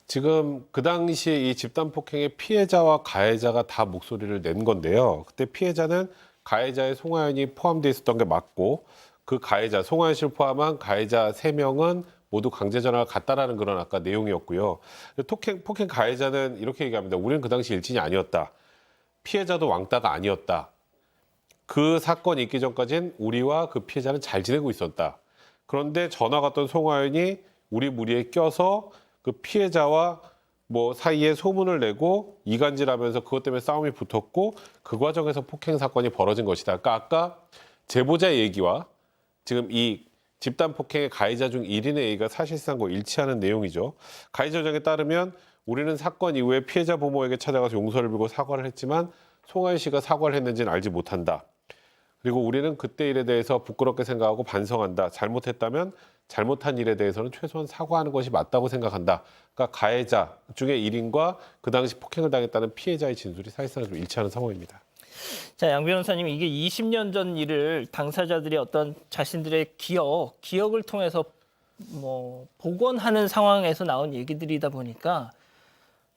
지금 그 당시에 이 집단 폭행의 피해자와 가해자가 다 목소리를 낸 건데요. 그때 피해자는 가해자의 송하윤이 포함되어 있었던 게 맞고 그 가해자, 송하윤 씨를 포함한 가해자 3명은 모두 강제 전학을 갔다라는 그런 아까 내용이었고요. 폭행 가해자는 이렇게 얘기합니다. 우리는 그 당시 일진이 아니었다. 피해자도 왕따가 아니었다. 그 사건이 있기 전까지는 우리와 그 피해자는 잘 지내고 있었다. 그런데 전학 왔던 송하윤이 우리 무리에 껴서 그 피해자와 사이에 소문을 내고 이간질하면서 그것 때문에 싸움이 붙었고 그 과정에서 폭행 사건이 벌어진 것이다. 그러니까 아까 제보자의 얘기와 지금 이 집단 폭행의 가해자 중 1인의 얘기가 사실상 일치하는 내용이죠. 가해자 정에 따르면 우리는 사건 이후에 피해자 부모에게 찾아가서 용서를 빌고 사과를 했지만 송하윤 씨가 사과를 했는지는 알지 못한다. 그리고 우리는 그때 일에 대해서 부끄럽게 생각하고 반성한다. 잘못했다면 잘못한 일에 대해서는 최소한 사과하는 것이 맞다고 생각한다. 그러니까 가해자 중에 1인과 그 당시 폭행을 당했다는 피해자의 진술이 사실상 좀 일치하는 상황입니다. 자, 양 변호사님, 이게 20년 전 일을 당사자들이 어떤 자신들의 기억을 통해서 복원하는 상황에서 나온 얘기들이다 보니까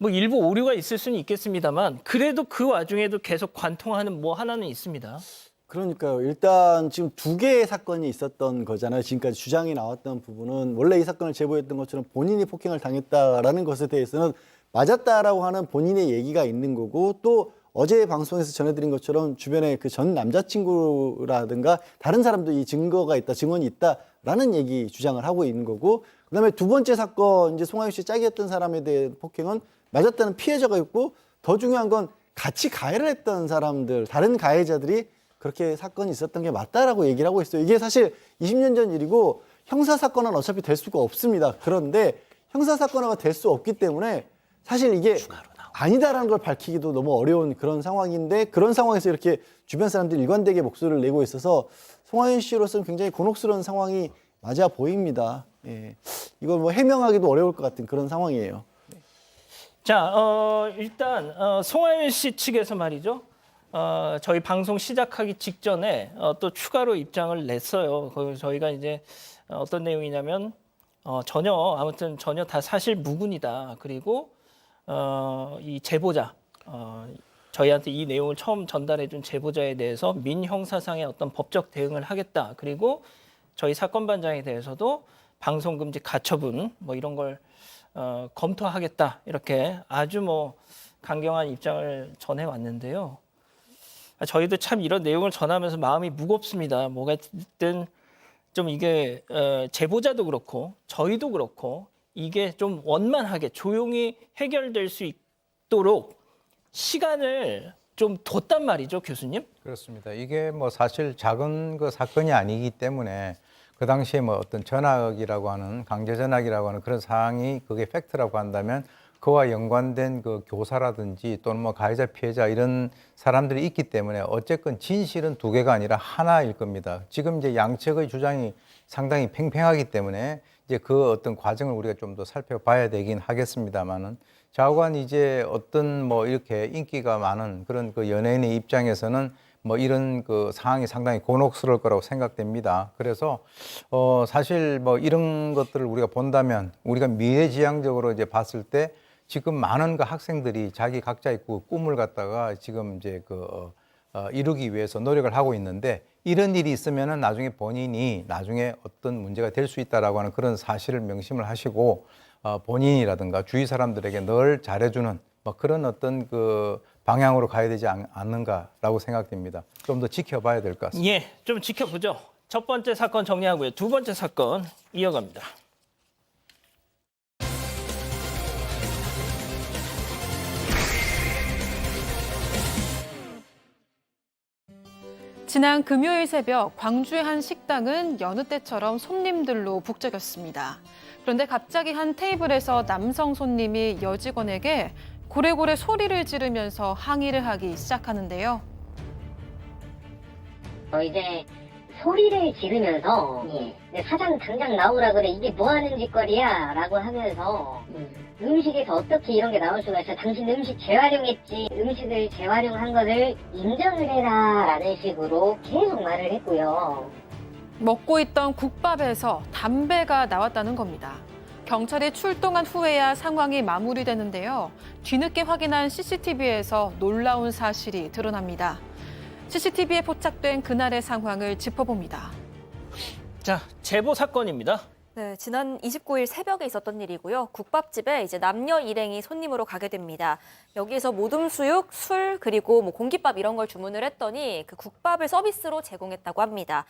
일부 오류가 있을 수는 있겠습니다만 그래도 그 와중에도 계속 관통하는 하나는 있습니다. 그러니까요. 일단 지금 2개의 사건이 있었던 거잖아요. 지금까지 주장이 나왔던 부분은 원래 이 사건을 제보했던 것처럼 본인이 폭행을 당했다라는 것에 대해서는 맞았다라고 하는 본인의 얘기가 있는 거고 또 어제 방송에서 전해드린 것처럼 주변에 그 전 남자친구라든가 다른 사람도 이 증거가 있다, 증언이 있다라는 얘기 주장을 하고 있는 거고 그다음에 2번째 사건 이제 송하윤 씨 짝이었던 사람에 대한 폭행은 맞았다는 피해자가 있고 더 중요한 건 같이 가해를 했던 사람들, 다른 가해자들이 그렇게 사건이 있었던 게 맞다라고 얘기를 하고 있어요. 이게 사실 20년 전 일이고 형사사건은 어차피 될 수가 없습니다. 그런데 형사사건화가 될 수 없기 때문에 사실 이게 아니다라는 걸 밝히기도 너무 어려운 그런 상황인데 그런 상황에서 이렇게 주변 사람들이 일관되게 목소리를 내고 있어서 송하윤 씨로서는 굉장히 곤혹스러운 상황이 맞아 보입니다. 예. 이걸 해명하기도 어려울 것 같은 그런 상황이에요. 자, 일단 송하윤 씨 측에서 말이죠. 저희 방송 시작하기 직전에 또 추가로 입장을 냈어요. 저희가 이제 어떤 내용이냐면 전혀 다 사실 무근이다. 그리고 이 제보자, 저희한테 이 내용을 처음 전달해준 제보자에 대해서 민형사상의 어떤 법적 대응을 하겠다. 그리고 저희 사건반장에 대해서도 방송금지 가처분 이런 걸 검토하겠다. 이렇게 아주 강경한 입장을 전해왔는데요. 저희도 참 이런 내용을 전하면서 마음이 무겁습니다. 뭐가 됐든 좀 이게 제보자도 그렇고 저희도 그렇고 이게 좀 원만하게 조용히 해결될 수 있도록 시간을 좀 뒀단 말이죠, 교수님? 그렇습니다. 이게 사실 작은 사건이 아니기 때문에 그 당시에 뭐 어떤 전학이라고 하는 강제 전학이라고 하는 그런 사항이 그게 팩트라고 한다면 그와 연관된 그 교사라든지 또는 뭐 가해자 피해자 이런 사람들이 있기 때문에 어쨌건 진실은 두 개가 아니라 하나일 겁니다. 지금 이제 양측의 주장이 상당히 팽팽하기 때문에 이제 그 어떤 과정을 우리가 좀 더 살펴봐야 되긴 하겠습니다만은 좌우간 이제 어떤 뭐 이렇게 인기가 많은 그런 그 연예인의 입장에서는 뭐 이런 그 상황이 상당히 곤혹스러울 거라고 생각됩니다. 그래서 사실 뭐 이런 것들을 우리가 본다면 우리가 미래지향적으로 이제 봤을 때 지금 많은 그 학생들이 자기 각자의 그 꿈을 갖다가 지금 이제 이루기 위해서 노력을 하고 있는데 이런 일이 있으면은 나중에 본인이 나중에 어떤 문제가 될 수 있다라고 하는 그런 사실을 명심을 하시고 본인이라든가 주위 사람들에게 늘 잘해주는 뭐 그런 어떤 그 방향으로 가야 되지 않는가라고 생각됩니다. 좀 더 지켜봐야 될 것 같습니다. 예, 좀 지켜보죠. 첫 번째 사건 정리하고요. 두 번째 사건 이어갑니다. 지난 금요일 새벽 광주의 한 식당은 여느 때처럼 손님들로 북적였습니다. 그런데 갑자기 한 테이블에서 남성 손님이 여직원에게 고래고래 소리를 지르면서 항의를 하기 시작하는데요. 이제 소리를 지르면서 사장 당장 나오라 그래, 이게 뭐 하는 짓거리야 라고 하면서 음식에서 어떻게 이런 게 나올 수가 있어, 당신 음식 재활용했지, 음식을 재활용한 것을 인정을 해라 라는 식으로 계속 말을 했고요. 먹고 있던 국밥에서 담배가 나왔다는 겁니다. 경찰이 출동한 후에야 상황이 마무리되는데요. 뒤늦게 확인한 CCTV에서 놀라운 사실이 드러납니다. CCTV에 포착된 그날의 상황을 짚어봅니다. 자, 제보 사건입니다. 네, 지난 29일 새벽에 있었던 일이고요. 국밥집에 이제 남녀 일행이 손님으로 가게 됩니다. 여기에서 모둠수육, 술, 그리고 뭐 공깃밥 이런 걸 주문을 했더니 그 국밥을 서비스로 제공했다고 합니다.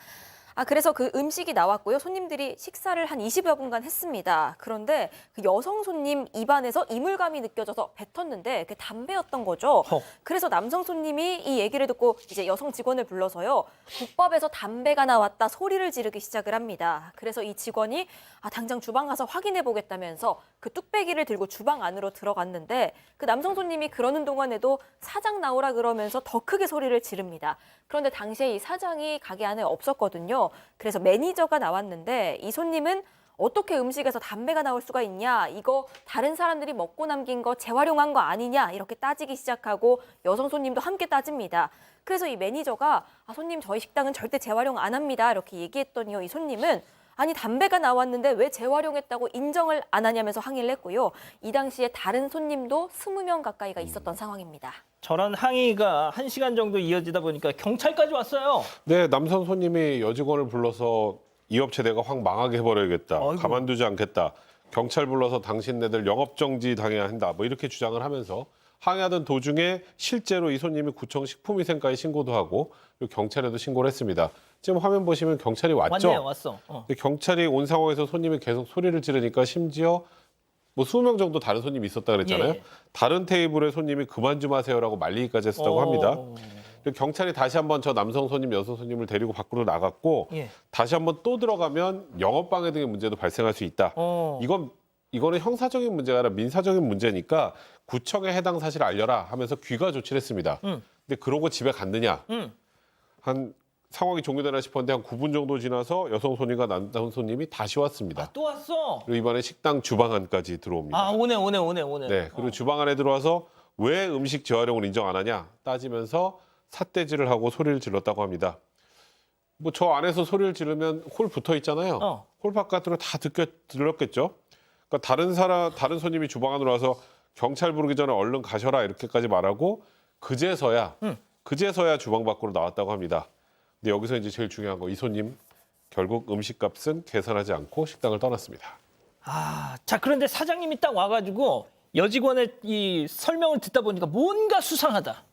그래서 그 음식이 나왔고요. 손님들이 식사를 한 20여 분간 했습니다. 그런데 그 여성 손님 입안에서 이물감이 느껴져서 뱉었는데 그게 담배였던 거죠. 그래서 남성 손님이 이 얘기를 듣고 이제 여성 직원을 불러서요. 국밥에서 담배가 나왔다 소리를 지르기 시작을 합니다. 그래서 이 직원이 당장 주방 가서 확인해 보겠다면서 그 뚝배기를 들고 주방 안으로 들어갔는데 그 남성 손님이 그러는 동안에도 사장 나오라 그러면서 더 크게 소리를 지릅니다. 그런데 당시에 이 사장이 가게 안에 없었거든요. 그래서 매니저가 나왔는데 이 손님은 어떻게 음식에서 담배가 나올 수가 있냐, 이거 다른 사람들이 먹고 남긴 거 재활용한 거 아니냐 이렇게 따지기 시작하고 여성 손님도 함께 따집니다. 그래서 이 매니저가 손님 저희 식당은 절대 재활용 안 합니다 이렇게 얘기했더니요, 이 손님은 아니 담배가 나왔는데 왜 재활용했다고 인정을 안 하냐면서 항의를 했고요. 이 당시에 다른 손님도 20명 가까이가 있었던 상황입니다. 저런 항의가 1시간 정도 이어지다 보니까 경찰까지 왔어요. 네, 남성 손님이 여직원을 불러서 이 업체 내가 확 망하게 해버려야겠다. 아이고. 가만두지 않겠다. 경찰 불러서 당신네들 영업정지 당해야 한다. 뭐 이렇게 주장을 하면서 항의하던 도중에 실제로 이 손님이 구청 식품위생과에 신고도 하고 그리고 경찰에도 신고를 했습니다. 지금 화면 보시면 경찰이 왔죠? 왔네요, 왔어. 근데 경찰이 온 상황에서 손님이 계속 소리를 지르니까 심지어 뭐 20명 정도 다른 손님이 있었다 그랬잖아요. 예. 다른 테이블에 손님이 그만 좀 하세요라고 말리기까지 했었다고 합니다. 그리고 경찰이 다시 한번 저 남성 손님, 여성 손님을 데리고 밖으로 나갔고 예. 다시 한번 또 들어가면 영업방해 등의 문제도 발생할 수 있다. 이거는 형사적인 문제가 아니라 민사적인 문제니까 구청에 해당 사실을 알려라 하면서 귀가 조치를 했습니다. 근데 그러고 집에 갔느냐? 한 상황이 종료되나 싶었는데 한 9분 정도 지나서 여성 손님과 남성 손님이 다시 왔습니다. 또 왔어. 그리고 이번에 식당 주방 안까지 들어옵니다. 오네. 네, 그리고 주방 안에 들어와서 왜 음식 재활용을 인정 안 하냐 따지면서 삿대질을 하고 소리를 질렀다고 합니다. 뭐 저 안에서 소리를 지르면 홀 붙어 있잖아요. 홀 바깥으로 다 들렸겠죠. 그러니까 다른 손님이 주방 안으로 와서 경찰 부르기 전에 얼른 가셔라 이렇게까지 말하고 그제서야 주방 밖으로 나왔다고 합니다. 근데 여기서 이제 제일 중요한 거, 이 손님 결국 음식값은 계산하지 않고 식당을 떠났습니다. 자, 그런데 사장님이 딱 와가지고 여직원의 이 설명을 듣다 보니까 뭔가 수상하다.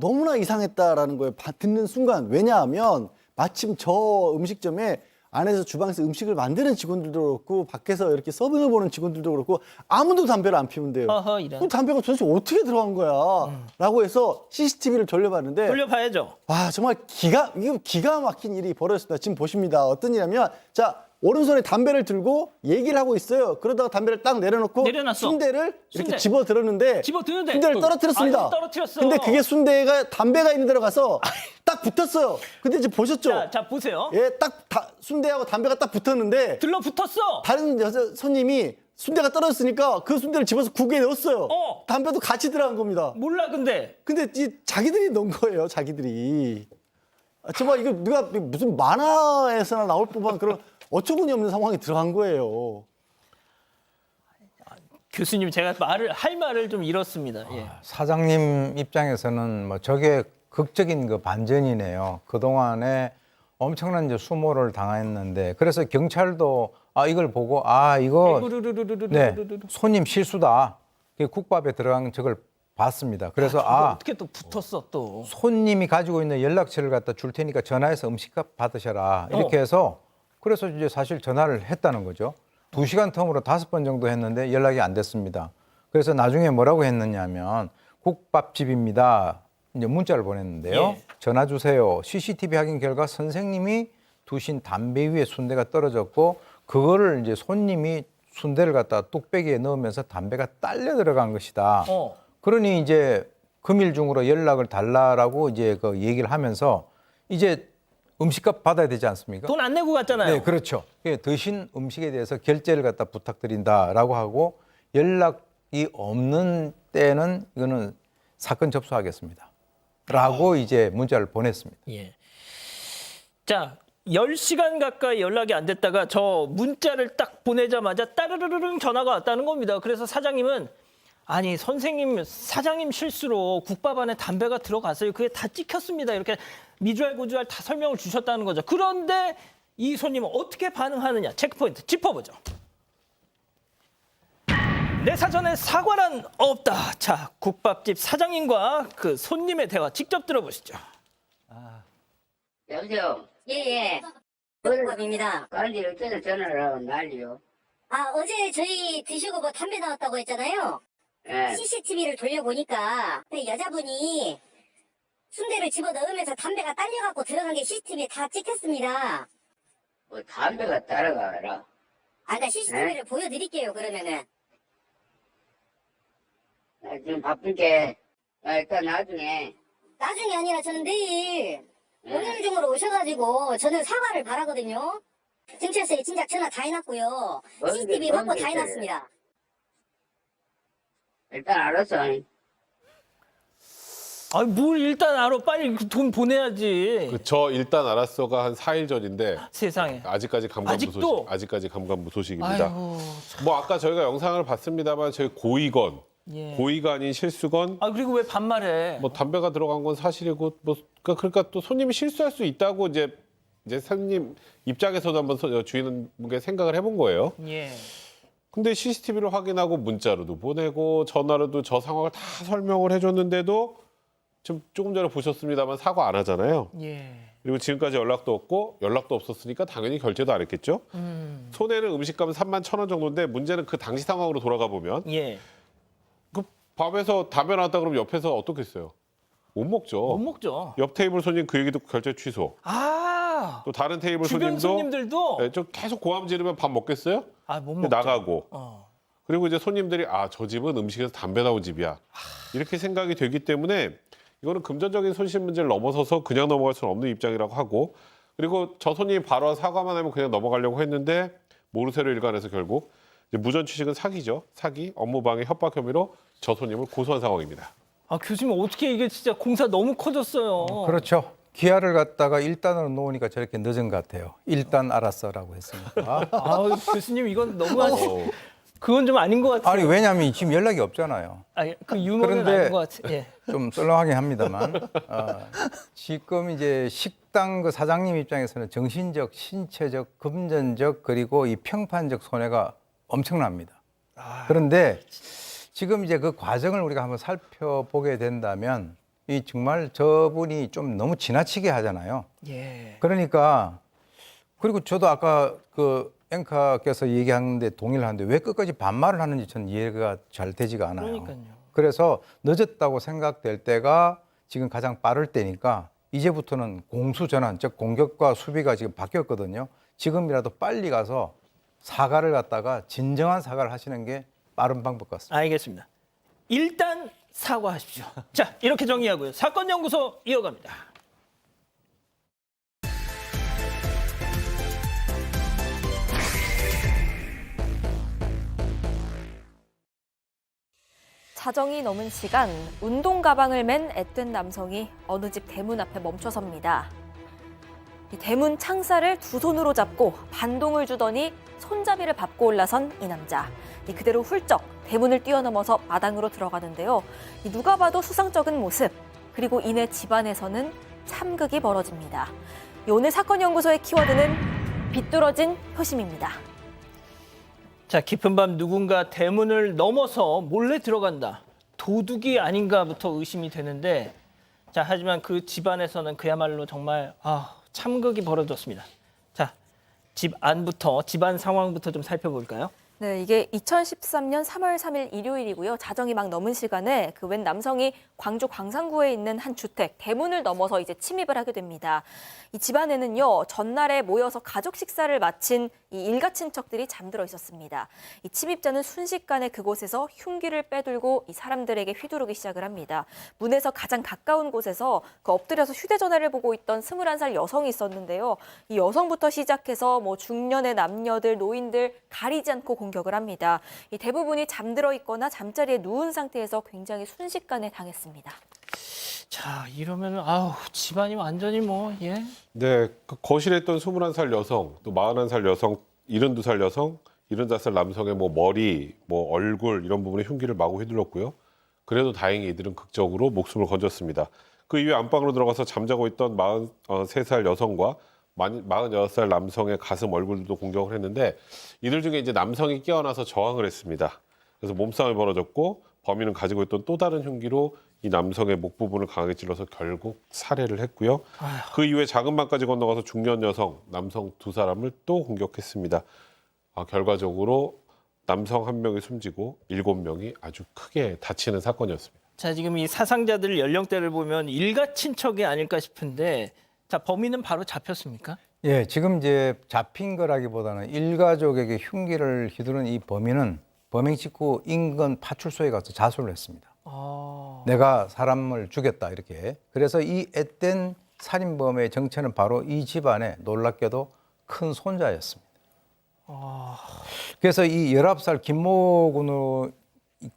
너무나 이상했다라는 거예요. 듣는 순간. 왜냐하면 마침 저 음식점에 안에서 주방에서 음식을 만드는 직원들도 그렇고 밖에서 이렇게 서빙을 보는 직원들도 그렇고 아무도 담배를 안 피운대요. 어허, 이런. 그 담배가 도대체 어떻게 들어간 거야? 라고 해서 CCTV를 돌려봤는데 돌려봐야죠. 와 정말 기가 막힌 일이 벌어졌습니다. 지금 보십니다. 어떤 일이냐면 자 오른손에 담배를 들고 얘기를 하고 있어요. 그러다가 담배를 딱 내려놓고 내려놨어. 순대를 이렇게 순대. 집어들었는데 집어드는데 순대를 떨어뜨렸습니다. 아, 떨어뜨렸어. 근데 그게 순대가 담배가 있는 데로 가서 딱 붙었어요. 근데 이제 보셨죠? 자 보세요. 예, 순대하고 담배가 딱 붙었는데 들러붙었어. 다른 여자 손님이 순대가 떨어졌으니까 그 순대를 집어서 국에 넣었어요. 담배도 같이 들어간 겁니다. 몰라 근데. 근데 자기들이 넣은 거예요, 자기들이. 정말 이거 누가 무슨 만화에서나 나올 법한 그런 어처구니 없는 상황이 들어간 거예요. 교수님 제가 할 말을 좀 잃었습니다. 예. 사장님 입장에서는 뭐 저게 극적인 그 반전이네요. 그동안에 엄청난 이제 수모를 당했는데 그래서 경찰도 이걸 보고 이거 네, 손님 실수다. 국밥에 들어간 적을 봤습니다. 그래서 어떻게 또 붙었어 또. 손님이 가지고 있는 연락처를 갖다 줄 테니까 전화해서 음식값 받으셔라. 이렇게 해서 그래서 이제 사실 전화를 했다는 거죠. 2시간 텀으로 5번 정도 했는데 연락이 안 됐습니다. 그래서 나중에 뭐라고 했느냐면 국밥집입니다. 이제 문자를 보냈는데요. 예. 전화 주세요. CCTV 확인 결과 선생님이 두신 담배 위에 순대가 떨어졌고 그거를 이제 손님이 순대를 갖다 뚝배기에 넣으면서 담배가 딸려 들어간 것이다. 그러니 이제 금일 중으로 연락을 달라라고 이제 그 얘기를 하면서 이제 음식값 받아야 되지 않습니까? 돈 안 내고 갔잖아요. 네, 그렇죠. 드신 음식에 대해서 결제를 갖다 부탁드린다라고 하고 연락이 없는 때는 이거는 사건 접수하겠습니다. 라고 이제 문자를 보냈습니다. 예. 자, 10시간 가까이 연락이 안 됐다가 저 문자를 딱 보내자마자 따르르릉 전화가 왔다는 겁니다. 그래서 사장님은 아니 사장님 실수로 국밥 안에 담배가 들어갔어요. 그게 다 찍혔습니다. 이렇게 미주알 고주알 다 설명을 주셨다는 거죠. 그런데 이 손님은 어떻게 반응하느냐. 체크포인트 짚어보죠. 내 사전에 사과란 없다. 자, 국밥집 사장님과 그 손님의 대화 직접 들어보시죠. 여보세요? 예예. 국밥입니다. 그런데 어째서 전화를 하고 난리요? 어제 저희 드시고 뭐 담배 나왔다고 했잖아요. 예. CCTV를 돌려보니까 그 여자분이 순대를 집어넣으면서 담배가 딸려갖고 들어간 게 CCTV에 다 찍혔습니다. 뭐 담배가 따라가라. 그러니까 CCTV를 보여드릴게요, 그러면은. 나 지금 바쁜게. 일단 나중에. 나중이 아니라 저는 내일 오늘 중으로 오셔가지고 저는 사과를 바라거든요. 경찰서에 진작 전화 다 해놨고요. CCTV 확보 다 해놨습니다. 일단 알았어. 뭘 일단 알아. 빨리 그 돈 보내야지. 저 일단 알았어가 한 4일 전인데 세상에. 아직까지 아직도? 감감무소식입니다. 아이고, 뭐 아까 저희가 영상을 봤습니다만 저희 고의건, 예. 고의가 아닌 실수건, 그리고 왜 반말해? 뭐 담배가 들어간 건 사실이고 뭐 그러니까 또 손님이 실수할 수 있다고 이제 손님 입장에서도 한번 주인분께 생각을 해본 거예요. 예. 근데 CCTV를 확인하고 문자로도 보내고 전화로도 저 상황을 다 설명을 해줬는데도 지금 조금 전에 보셨습니다만 사과 안 하잖아요. 예. 그리고 지금까지 연락도 없고 연락도 없었으니까 당연히 결제도 안 했겠죠. 손해는 음식값은 31,000원 정도인데 문제는 그 당시 상황으로 돌아가 보면 예. 그 밥에서 담배 나왔다 그러면 옆에서 어떻겠어요? 못 먹죠. 못 먹죠. 옆 테이블 손님 그 얘기도 결제 취소. 또 다른 테이블 주변 손님들도 좀 계속 고함 지르면 밥 먹겠어요? 못 먹죠. 나가고. 그리고 이제 손님들이 저 집은 음식에서 담배 나온 집이야. 이렇게 생각이 되기 때문에 이거는 금전적인 손실 문제를 넘어서서 그냥 넘어갈 수는 없는 입장이라고 하고 그리고 저 손님이 바로 사과만 하면 그냥 넘어가려고 했는데 모르쇠로 일관해서 결국 이제 무전 취식은 사기죠. 사기, 업무방해, 협박 혐의로 저 손님을 고소한 상황입니다. 교수님 어떻게 이게 진짜 공사 너무 커졌어요. 그렇죠. 기아를 갖다가 1단으로 놓으니까 저렇게 늦은 것 같아요. 일단 알았어라고 했으니까. 교수님 이건 너무 그건 좀 아닌 것 같아요. 아니 왜냐하면 지금 연락이 없잖아요. 그 유머는 그런데 아닌 것 같아요. 예. 좀 썰렁하긴 합니다만 지금 이제 식당 그 사장님 입장에서는 정신적, 신체적, 금전적 그리고 이 평판적 손해가 엄청납니다. 그런데 지금 이제 그 과정을 우리가 한번 살펴보게 된다면 이 정말 저분이 좀 너무 지나치게 하잖아요. 예. 그러니까 그리고 저도 아까 그 앵커께서 얘기하는데 동의를 하는데 왜 끝까지 반말을 하는지 저는 이해가 잘 되지가 않아요. 그러니까요. 그래서 늦었다고 생각될 때가 지금 가장 빠를 때니까 이제부터는 공수전환, 즉 공격과 수비가 지금 바뀌었거든요. 지금이라도 빨리 가서 사과를 갖다가 진정한 사과를 하시는 게 빠른 방법 같습니다. 알겠습니다. 일단 사과하십시오. 자, 이렇게 정리하고요. 사건 연구소 이어갑니다. 자정이 넘은 시간, 운동 가방을 맨 앳된 남성이 어느 집 대문 앞에 멈춰섭니다. 이 대문 창살을 두 손으로 잡고 반동을 주더니 손잡이를 밟고 올라선 이 남자. 그대로 훌쩍 대문을 뛰어넘어서 마당으로 들어가는데요. 누가 봐도 수상쩍은 모습, 그리고 이내 집안에서는 참극이 벌어집니다. 오늘 사건 연구소의 키워드는 비뚤어진 효심입니다. 자, 깊은 밤 누군가 대문을 넘어서 몰래 들어간다. 도둑이 아닌가부터 의심이 되는데, 자, 하지만 그 집안에서는 그야말로 정말 참극이 벌어졌습니다. 자, 집 안부터, 집안 상황부터 좀 살펴볼까요? 네, 이게 2013년 3월 3일 일요일이고요. 자정이 막 넘은 시간에 그 웬 남성이 광주 광산구에 있는 한 주택 대문을 넘어서 이제 침입을 하게 됩니다. 이 집안에는요, 전날에 모여서 가족 식사를 마친 이 일가 친척들이 잠들어 있었습니다. 이 침입자는 순식간에 그곳에서 흉기를 빼들고 이 사람들에게 휘두르기 시작을 합니다. 문에서 가장 가까운 곳에서 그 엎드려서 휴대전화를 보고 있던 21살 여성이 있었는데요. 이 여성부터 시작해서 뭐 중년의 남녀들, 노인들 가리지 않고 공격을 합니다. 이 대부분이 잠들어 있거나 잠자리에 누운 상태에서 굉장히 순식간에 당했습니다. 자, 이러면 집안이 완전히 예. 네, 그 거실에 있던 21살 여성, 또 41살 여성, 72살 여성, 75살 남성의 머리, 얼굴 이런 부분에 흉기를 마구 휘둘렀고요. 그래도 다행히 이들은 극적으로 목숨을 건졌습니다. 그 이후에 안방으로 들어가서 잠자고 있던 43살 여성과 46살 남성의 가슴, 얼굴도 공격을 했는데 이들 중에 이제 남성이 깨어나서 저항을 했습니다. 그래서 몸싸움이 벌어졌고 범인은 가지고 있던 또 다른 흉기로 이 남성의 목 부분을 강하게 찔러서 결국 살해를 했고요. 그 이후에 작은 방까지 건너가서 중년 여성, 남성 두 사람을 또 공격했습니다. 결과적으로 남성 한 명이 숨지고 7명이 아주 크게 다치는 사건이었습니다. 자, 지금 이 사상자들 연령대를 보면 일가 친척이 아닐까 싶은데, 자, 범인은 바로 잡혔습니까? 예, 지금 이제 잡힌 거라기보다는 일가족에게 흉기를 휘두른 이 범인은 범행 직후 인근 파출소에 가서 자수를 했습니다. 내가 사람을 죽였다 이렇게. 그래서 이 앳된 살인범의 정체는 바로 이 집안의 놀랍게도 큰 손자였습니다. 그래서 이 19살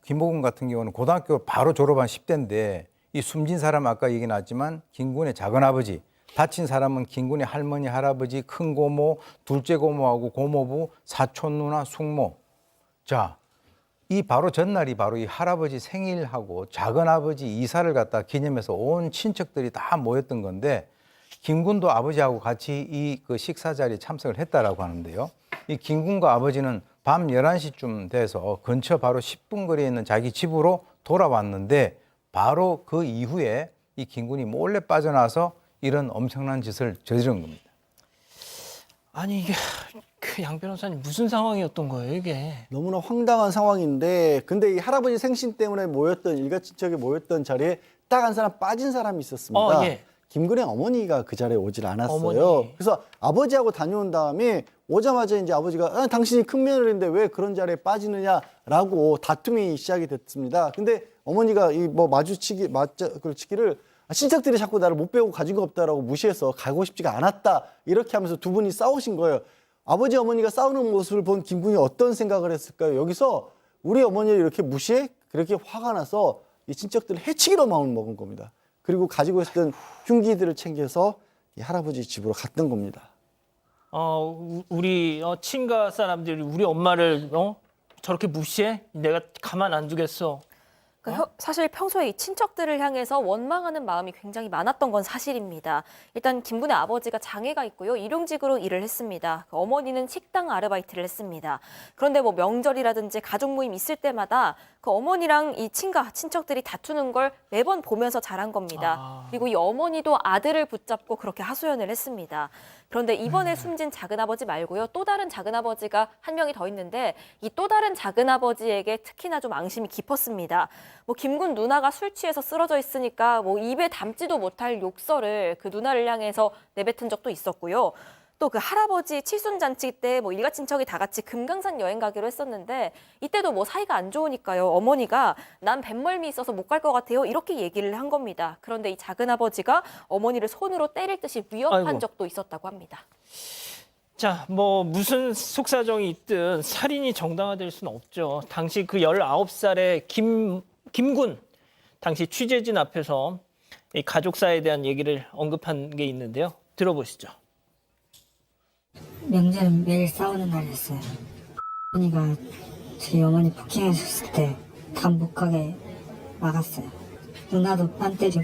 김모군 같은 경우는 고등학교 바로 졸업한 10대인데 이 숨진 사람 아까 얘기 나왔지만 김군의 작은아버지, 다친 사람은 김군의 할머니, 할아버지, 큰 고모, 둘째 고모하고 고모부, 사촌 누나, 숙모. 자, 이 바로 전날이 바로 이 할아버지 생일하고 작은아버지 이사를 갖다 기념해서 온 친척들이 다 모였던 건데 김군도 아버지하고 같이 이 그 식사 자리에 참석을 했다라고 하는데요. 이 김군과 아버지는 밤 11시쯤 돼서 근처 바로 10분 거리에 있는 자기 집으로 돌아왔는데 바로 그 이후에 이 김군이 몰래 빠져나와서 이런 엄청난 짓을 저지른 겁니다. 아니, 이게 그 양 변호사님 무슨 상황이었던 거예요, 이게? 너무나 황당한 상황인데 근데 이 할아버지 생신 때문에 모였던 일가 친척이 모였던 자리에 딱 한 사람 빠진 사람이 있었습니다. 예. 김근의 어머니가 그 자리에 오질 않았어요. 어머니. 그래서 아버지하고 다녀온 다음에 오자마자 이제 아버지가 당신이 큰 며느리인데 왜 그런 자리에 빠지느냐라고 다툼이 시작이 됐습니다. 근데 어머니가 이 맞짱을 친척들이 자꾸 나를 못 배우고 가진 거 없다라고 무시해서 가고 싶지가 않았다 이렇게 하면서 두 분이 싸우신 거예요. 아버지 어머니가 싸우는 모습을 본 김군이 어떤 생각을 했을까요? 여기서 우리 어머니를 이렇게 무시해? 그렇게 화가 나서 이 친척들을 해치기로 마음을 먹은 겁니다. 그리고 가지고 있었던 흉기들을 챙겨서 이 할아버지 집으로 갔던 겁니다. 우리 친가 사람들이 우리 엄마를 저렇게 무시해? 내가 가만 안 두겠어. 사실 평소에 이 친척들을 향해서 원망하는 마음이 굉장히 많았던 건 사실입니다. 일단 김군의 아버지가 장애가 있고요. 일용직으로 일을 했습니다. 어머니는 식당 아르바이트를 했습니다. 그런데 뭐 명절이라든지 가족 모임 있을 때마다 그 어머니랑 이 친척들이 다투는 걸 매번 보면서 자란 겁니다. 그리고 이 어머니도 아들을 붙잡고 그렇게 하소연을 했습니다. 그런데 이번에 숨진 작은아버지 말고요. 또 다른 작은아버지가 한 명이 더 있는데 이 또 다른 작은아버지에게 특히나 좀 앙심이 깊었습니다. 뭐 김군 누나가 술 취해서 쓰러져 있으니까 뭐 입에 담지도 못할 욕설을 그 누나를 향해서 내뱉은 적도 있었고요. 또 그 할아버지 칠순잔치 때 뭐 일가 친척이 다 같이 금강산 여행 가기로 했었는데 이때도 뭐 사이가 안 좋으니까요. 어머니가 난 뱃멀미 있어서 못 갈 것 같아요. 이렇게 얘기를 한 겁니다. 그런데 이 작은아버지가 어머니를 손으로 때릴 듯이 위협한 아이고. 적도 있었다고 합니다. 자, 뭐 무슨 속사정이 있든 살인이 정당화될 수는 없죠. 당시 그 19살의 김군 당시 취재진 앞에서 이 가족사에 대한 얘기를 언급한 게 있는데요. 들어보시죠. 명절은 매일 싸우는 날이었어요. 언니가 저희 어머니 폭행하셨을 때 다 못 가게 막았어요. 누나도 뺨 때리고.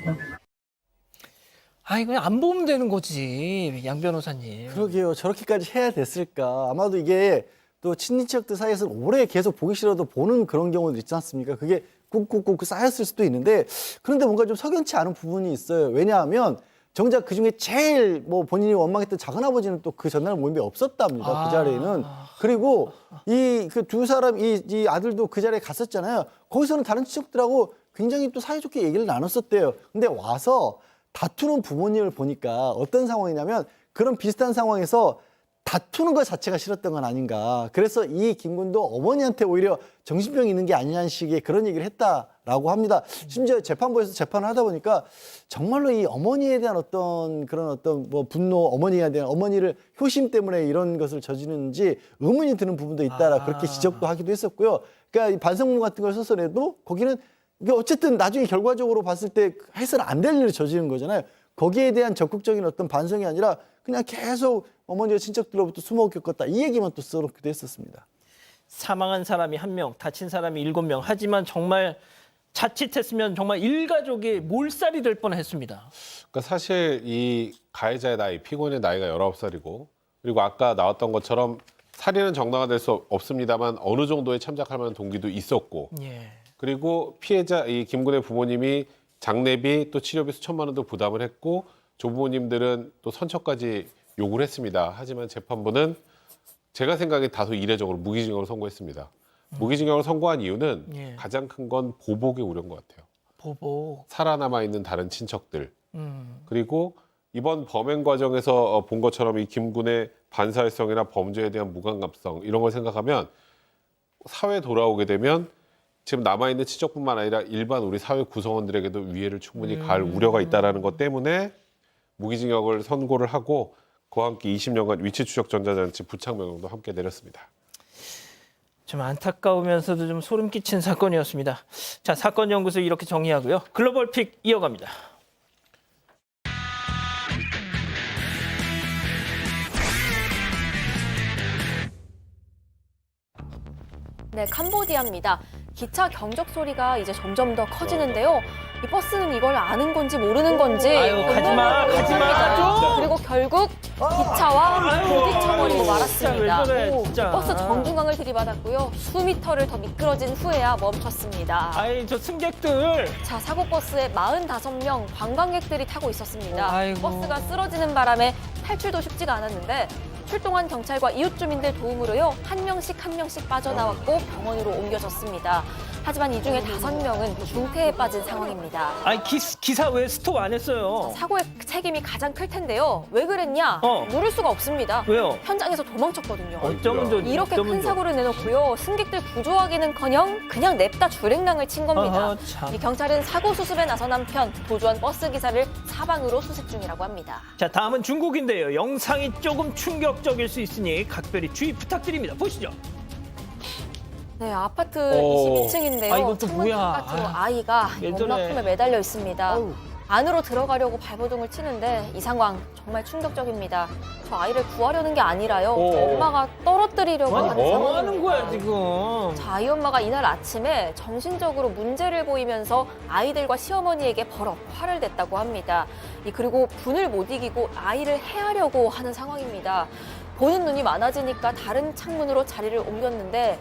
이거 안 보면 되는 거지, 양 변호사님. 그러게요. 저렇게까지 해야 됐을까? 아마도 이게 또 친인척들 사이에서는 오래 계속 보기 싫어도 보는 그런 경우도 있지 않습니까? 그게 꾹꾹꾹 쌓였을 수도 있는데 그런데 뭔가 좀 석연치 않은 부분이 있어요. 왜냐하면 정작 그중에 제일 뭐 본인이 원망했던 작은아버지는 또 그 전날 모임에 없었답니다. 그 자리에는. 그리고 이 그 두 사람 이 아들도 그 자리에 갔었잖아요. 거기서는 다른 친척들하고 굉장히 또 사이좋게 얘기를 나눴었대요. 근데 와서 다투는 부모님을 보니까 어떤 상황이냐면 그런 비슷한 상황에서 다투는 것 자체가 싫었던 건 아닌가. 그래서 이 김군도 어머니한테 오히려 정신병이 있는 게 아니냐는 식의 그런 얘기를 했다라고 합니다. 심지어 재판부에서 재판을 하다 보니까 정말로 이 어머니에 대한 어떤 뭐 분노, 어머니에 대한 어머니를 효심 때문에 이런 것을 저지르는지 의문이 드는 부분도 있다라 그렇게 지적도 하기도 했었고요. 그러니까 이 반성문 같은 걸 써서라도 거기는 이게 어쨌든 나중에 결과적으로 봤을 때 해서는 안 될 일을 저지른 거잖아요. 거기에 대한 적극적인 어떤 반성이 아니라 그냥 계속 어머니와 친척들로부터 숨어 겪었다. 이 얘기만 또 써놓기도 했었습니다. 사망한 사람이 1명, 다친 사람이 7명. 하지만 정말 자칫했으면 정말 일가족이 몰살이 될 뻔했습니다. 그러니까 사실 이 가해자의 나이, 피고인의 나이가 19살이고 그리고 아까 나왔던 것처럼 살인은 정당화될 수 없습니다만 어느 정도의 참작할 만한 동기도 있었고 예. 그리고 피해자 이 김군의 부모님이 장례비 또 치료비 수천만 원도 부담을 했고 조부모님들은 또 선처까지 요구를 했습니다. 하지만 재판부는 제가 생각에 다소 이례적으로 무기징역을 선고했습니다. 무기징역을 선고한 이유는 예. 가장 큰 건 보복의 우려인 것 같아요. 보복. 살아남아 있는 다른 친척들. 그리고 이번 범행 과정에서 본 것처럼 이 김군의 반사회성이나 범죄에 대한 무감각성 이런 걸 생각하면 사회에 돌아오게 되면 지금 남아있는 친척뿐만 아니라 일반 우리 사회 구성원들에게도 위해를 충분히 가할 우려가 있다는 것 때문에 무기징역을 선고를 하고 그와 함께 20년간 위치 추적 전자장치 부착 명령도 함께 내렸습니다. 좀 안타까우면서도 좀 소름 끼친 사건이었습니다. 자, 사건 연구소 이렇게 정리하고요. 글로벌 픽 이어갑니다. 네, 캄보디아입니다. 기차 경적 소리가 이제 점점 더 커지는데요. 이 버스는 이걸 아는 건지 모르는 건지 아유, 가지마, 가지마. 그리고 결국 기차와 부딪혀버리고 말았습니다. 진짜 왜 그래, 진짜. 버스 정중앙을 들이받았고요. 수미터를 더 미끄러진 후에야 멈췄습니다. 아이, 저 승객들. 자, 사고 버스에 45명 관광객들이 타고 있었습니다. 아이고. 버스가 쓰러지는 바람에 탈출도 쉽지가 않았는데 출동한 경찰과 이웃 주민들 도움으로요. 한 명씩 빠져나왔고 병원으로 옮겨졌습니다. 하지만 이 중에 5명은 중태에 빠진 상황입니다. 아니, 기사 왜 스톱 안 했어요? 사고의 책임이 가장 클 텐데요. 왜 그랬냐? 물을 수가 없습니다. 왜요? 현장에서 도망쳤거든요. 어쩌면 좋지. 이렇게 어쩌면 큰 좋아. 사고를 내놓고요. 승객들 구조하기는커녕 그냥 냅다 주랭랑을 친 겁니다. 아하, 참. 이 경찰은 사고 수습에 나선 한편 도주한 버스 기사를 사방으로 수색 중이라고 합니다. 자, 다음은 중국인데요. 영상이 조금 충격적일 수 있으니 각별히 주의 부탁드립니다. 보시죠. 네, 아파트 오. 22층인데요. 아, 이건 또 뭐야. 바깥으로 아이가 왜 저래. 연막품에 매달려 있습니다. 안으로 들어가려고 발버둥을 치는데 이 상황 정말 충격적입니다. 저 아이를 구하려는 게 아니라요. 엄마가 떨어뜨리려고 하는 뭐 상황입니다. 하는 거야 지금? 자, 이 엄마가 이날 아침에 정신적으로 문제를 보이면서 아이들과 시어머니에게 버럭 화를 냈다고 합니다. 그리고 분을 못 이기고 아이를 해하려고 하는 상황입니다. 보는 눈이 많아지니까 다른 창문으로 자리를 옮겼는데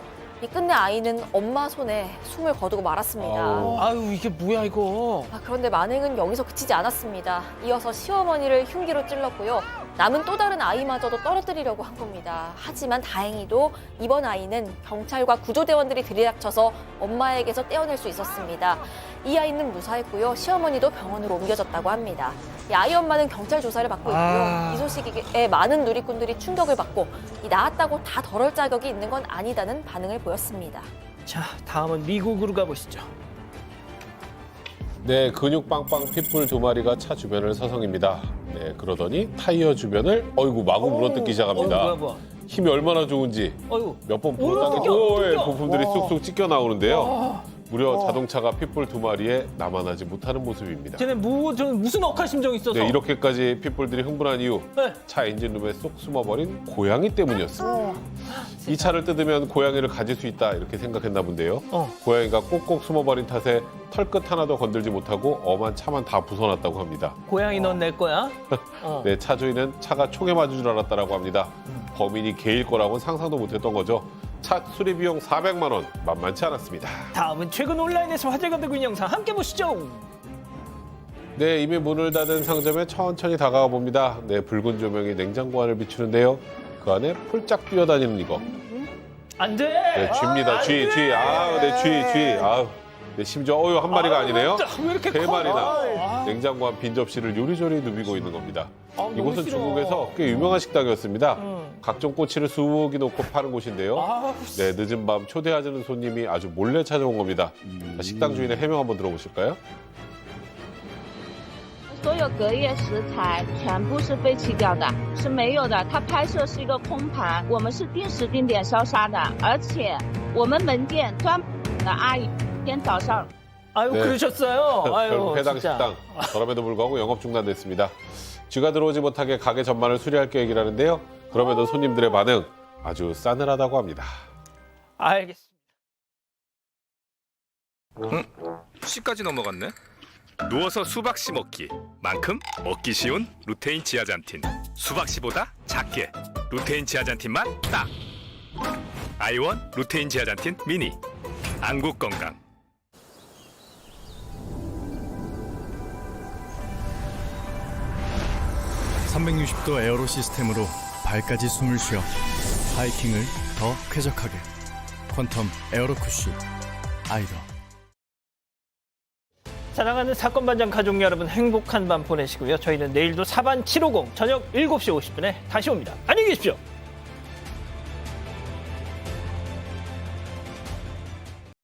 끝내 아이는 엄마 손에 숨을 거두고 말았습니다. 아유 이게 뭐야 이거? 그런데 만행은 여기서 그치지 않았습니다. 이어서 시어머니를 흉기로 찔렀고요. 남은 또 다른 아이마저도 떨어뜨리려고 한 겁니다. 하지만 다행히도 이번 아이는 경찰과 구조대원들이 들이닥쳐서 엄마에게서 떼어낼 수 있었습니다. 이 아이는 무사했고요. 시어머니도 병원으로 옮겨졌다고 합니다. 이 아이 엄마는 경찰 조사를 받고 있고요. 이 소식에 많은 누리꾼들이 충격을 받고 낳았다고 다 덜을 자격이 있는 건 아니다는 반응을 보였습니다. 자, 다음은 미국으로 가보시죠. 네, 근육 빵빵 핏불 2마리가 차 주변을 서성입니다. 네, 그러더니 타이어 주변을 마구 물어뜯기 시작합니다. 뭐야. 힘이 얼마나 좋은지 어이구. 몇 번 뜯겨. 불어당겨 부품들이 쑥쑥 찢겨 나오는데요. 무려 자동차가 핏불 2마리에 남아나지 못하는 모습입니다. 쟤네 무슨 억한 심정이 있어서? 네, 이렇게까지 핏불들이 흥분한 이유, 네. 차 엔진룸에 쏙 숨어버린 고양이 때문이었습니다. 이 차를 뜯으면 고양이를 가질 수 있다 이렇게 생각했나 본데요. 고양이가 꼭꼭 숨어버린 탓에 털끝 하나도 건들지 못하고 엄한 차만 다 부숴놨다고 합니다. 고양이 넌 내 거야? 네, 차 주인은 차가 총에 맞은 줄 알았다라고 합니다. 범인이 개일 거라고는 상상도 못했던 거죠. 차 수리 비용 400만 원, 만만치 않았습니다. 다음은 최근 온라인에서 화제가 되고 있는 영상 함께 보시죠. 네, 이미 문을 닫은 상점에 천천히 다가가 봅니다. 네, 붉은 조명이 냉장고 안을 비추는데요. 그 안에 폴짝 뛰어다니는 이거. 안 돼. 네, 쥐입니다. 쥐. 아우, 네, 쥐. 아우. 네, 심지어 한 마리가 아니네요. 왜 이렇게 세 커? 마리나 냉장고 안 빈 접시를 요리조리 누비고 있는 겁니다. 너무 이곳은 싫어. 중국에서 꽤 유명한 식당이었습니다. 각종 꼬치를 수북이 놓고 파는 곳인데요. 네, 늦은 밤 초대하자는 손님이 아주 몰래 찾아온 겁니다. 자, 식당 주인의 해명 한번 들어보실까요? 所有隔夜食材全部是废弃掉的，是没有的。它拍摄是一个空盘，我们是定时定点烧杀的，而且我们门店专门的阿姨每天早上。 아유 네. 그러셨어요. 아유 결국 해당 진짜. 식당 그럼에도 불구하고 영업 중단됐습니다. 쥐가 들어오지 못하게 가게 전반을 수리할 계획이라는데요. 그럼에도 손님들의 반응 아주 싸늘하다고 합니다. 알겠습니다. C까지 넘어갔네. 누워서 수박씨 먹기만큼 먹기 쉬운 루테인 지아잔틴. 수박씨보다 작게 루테인 지아잔틴만 딱. 아이원 루테인 지아잔틴 미니. 안국 건강. 360도 에어로 시스템으로 발까지 숨을 쉬어 하이킹을 더 쾌적하게. 퀀텀 에어로쿠시 아이더. 사랑하는 사건 반장 가족 여러분 행복한 밤 보내시고요. 저희는 내일도 사반 750 저녁 7시 50분에 다시 옵니다. 안녕히 계십시오.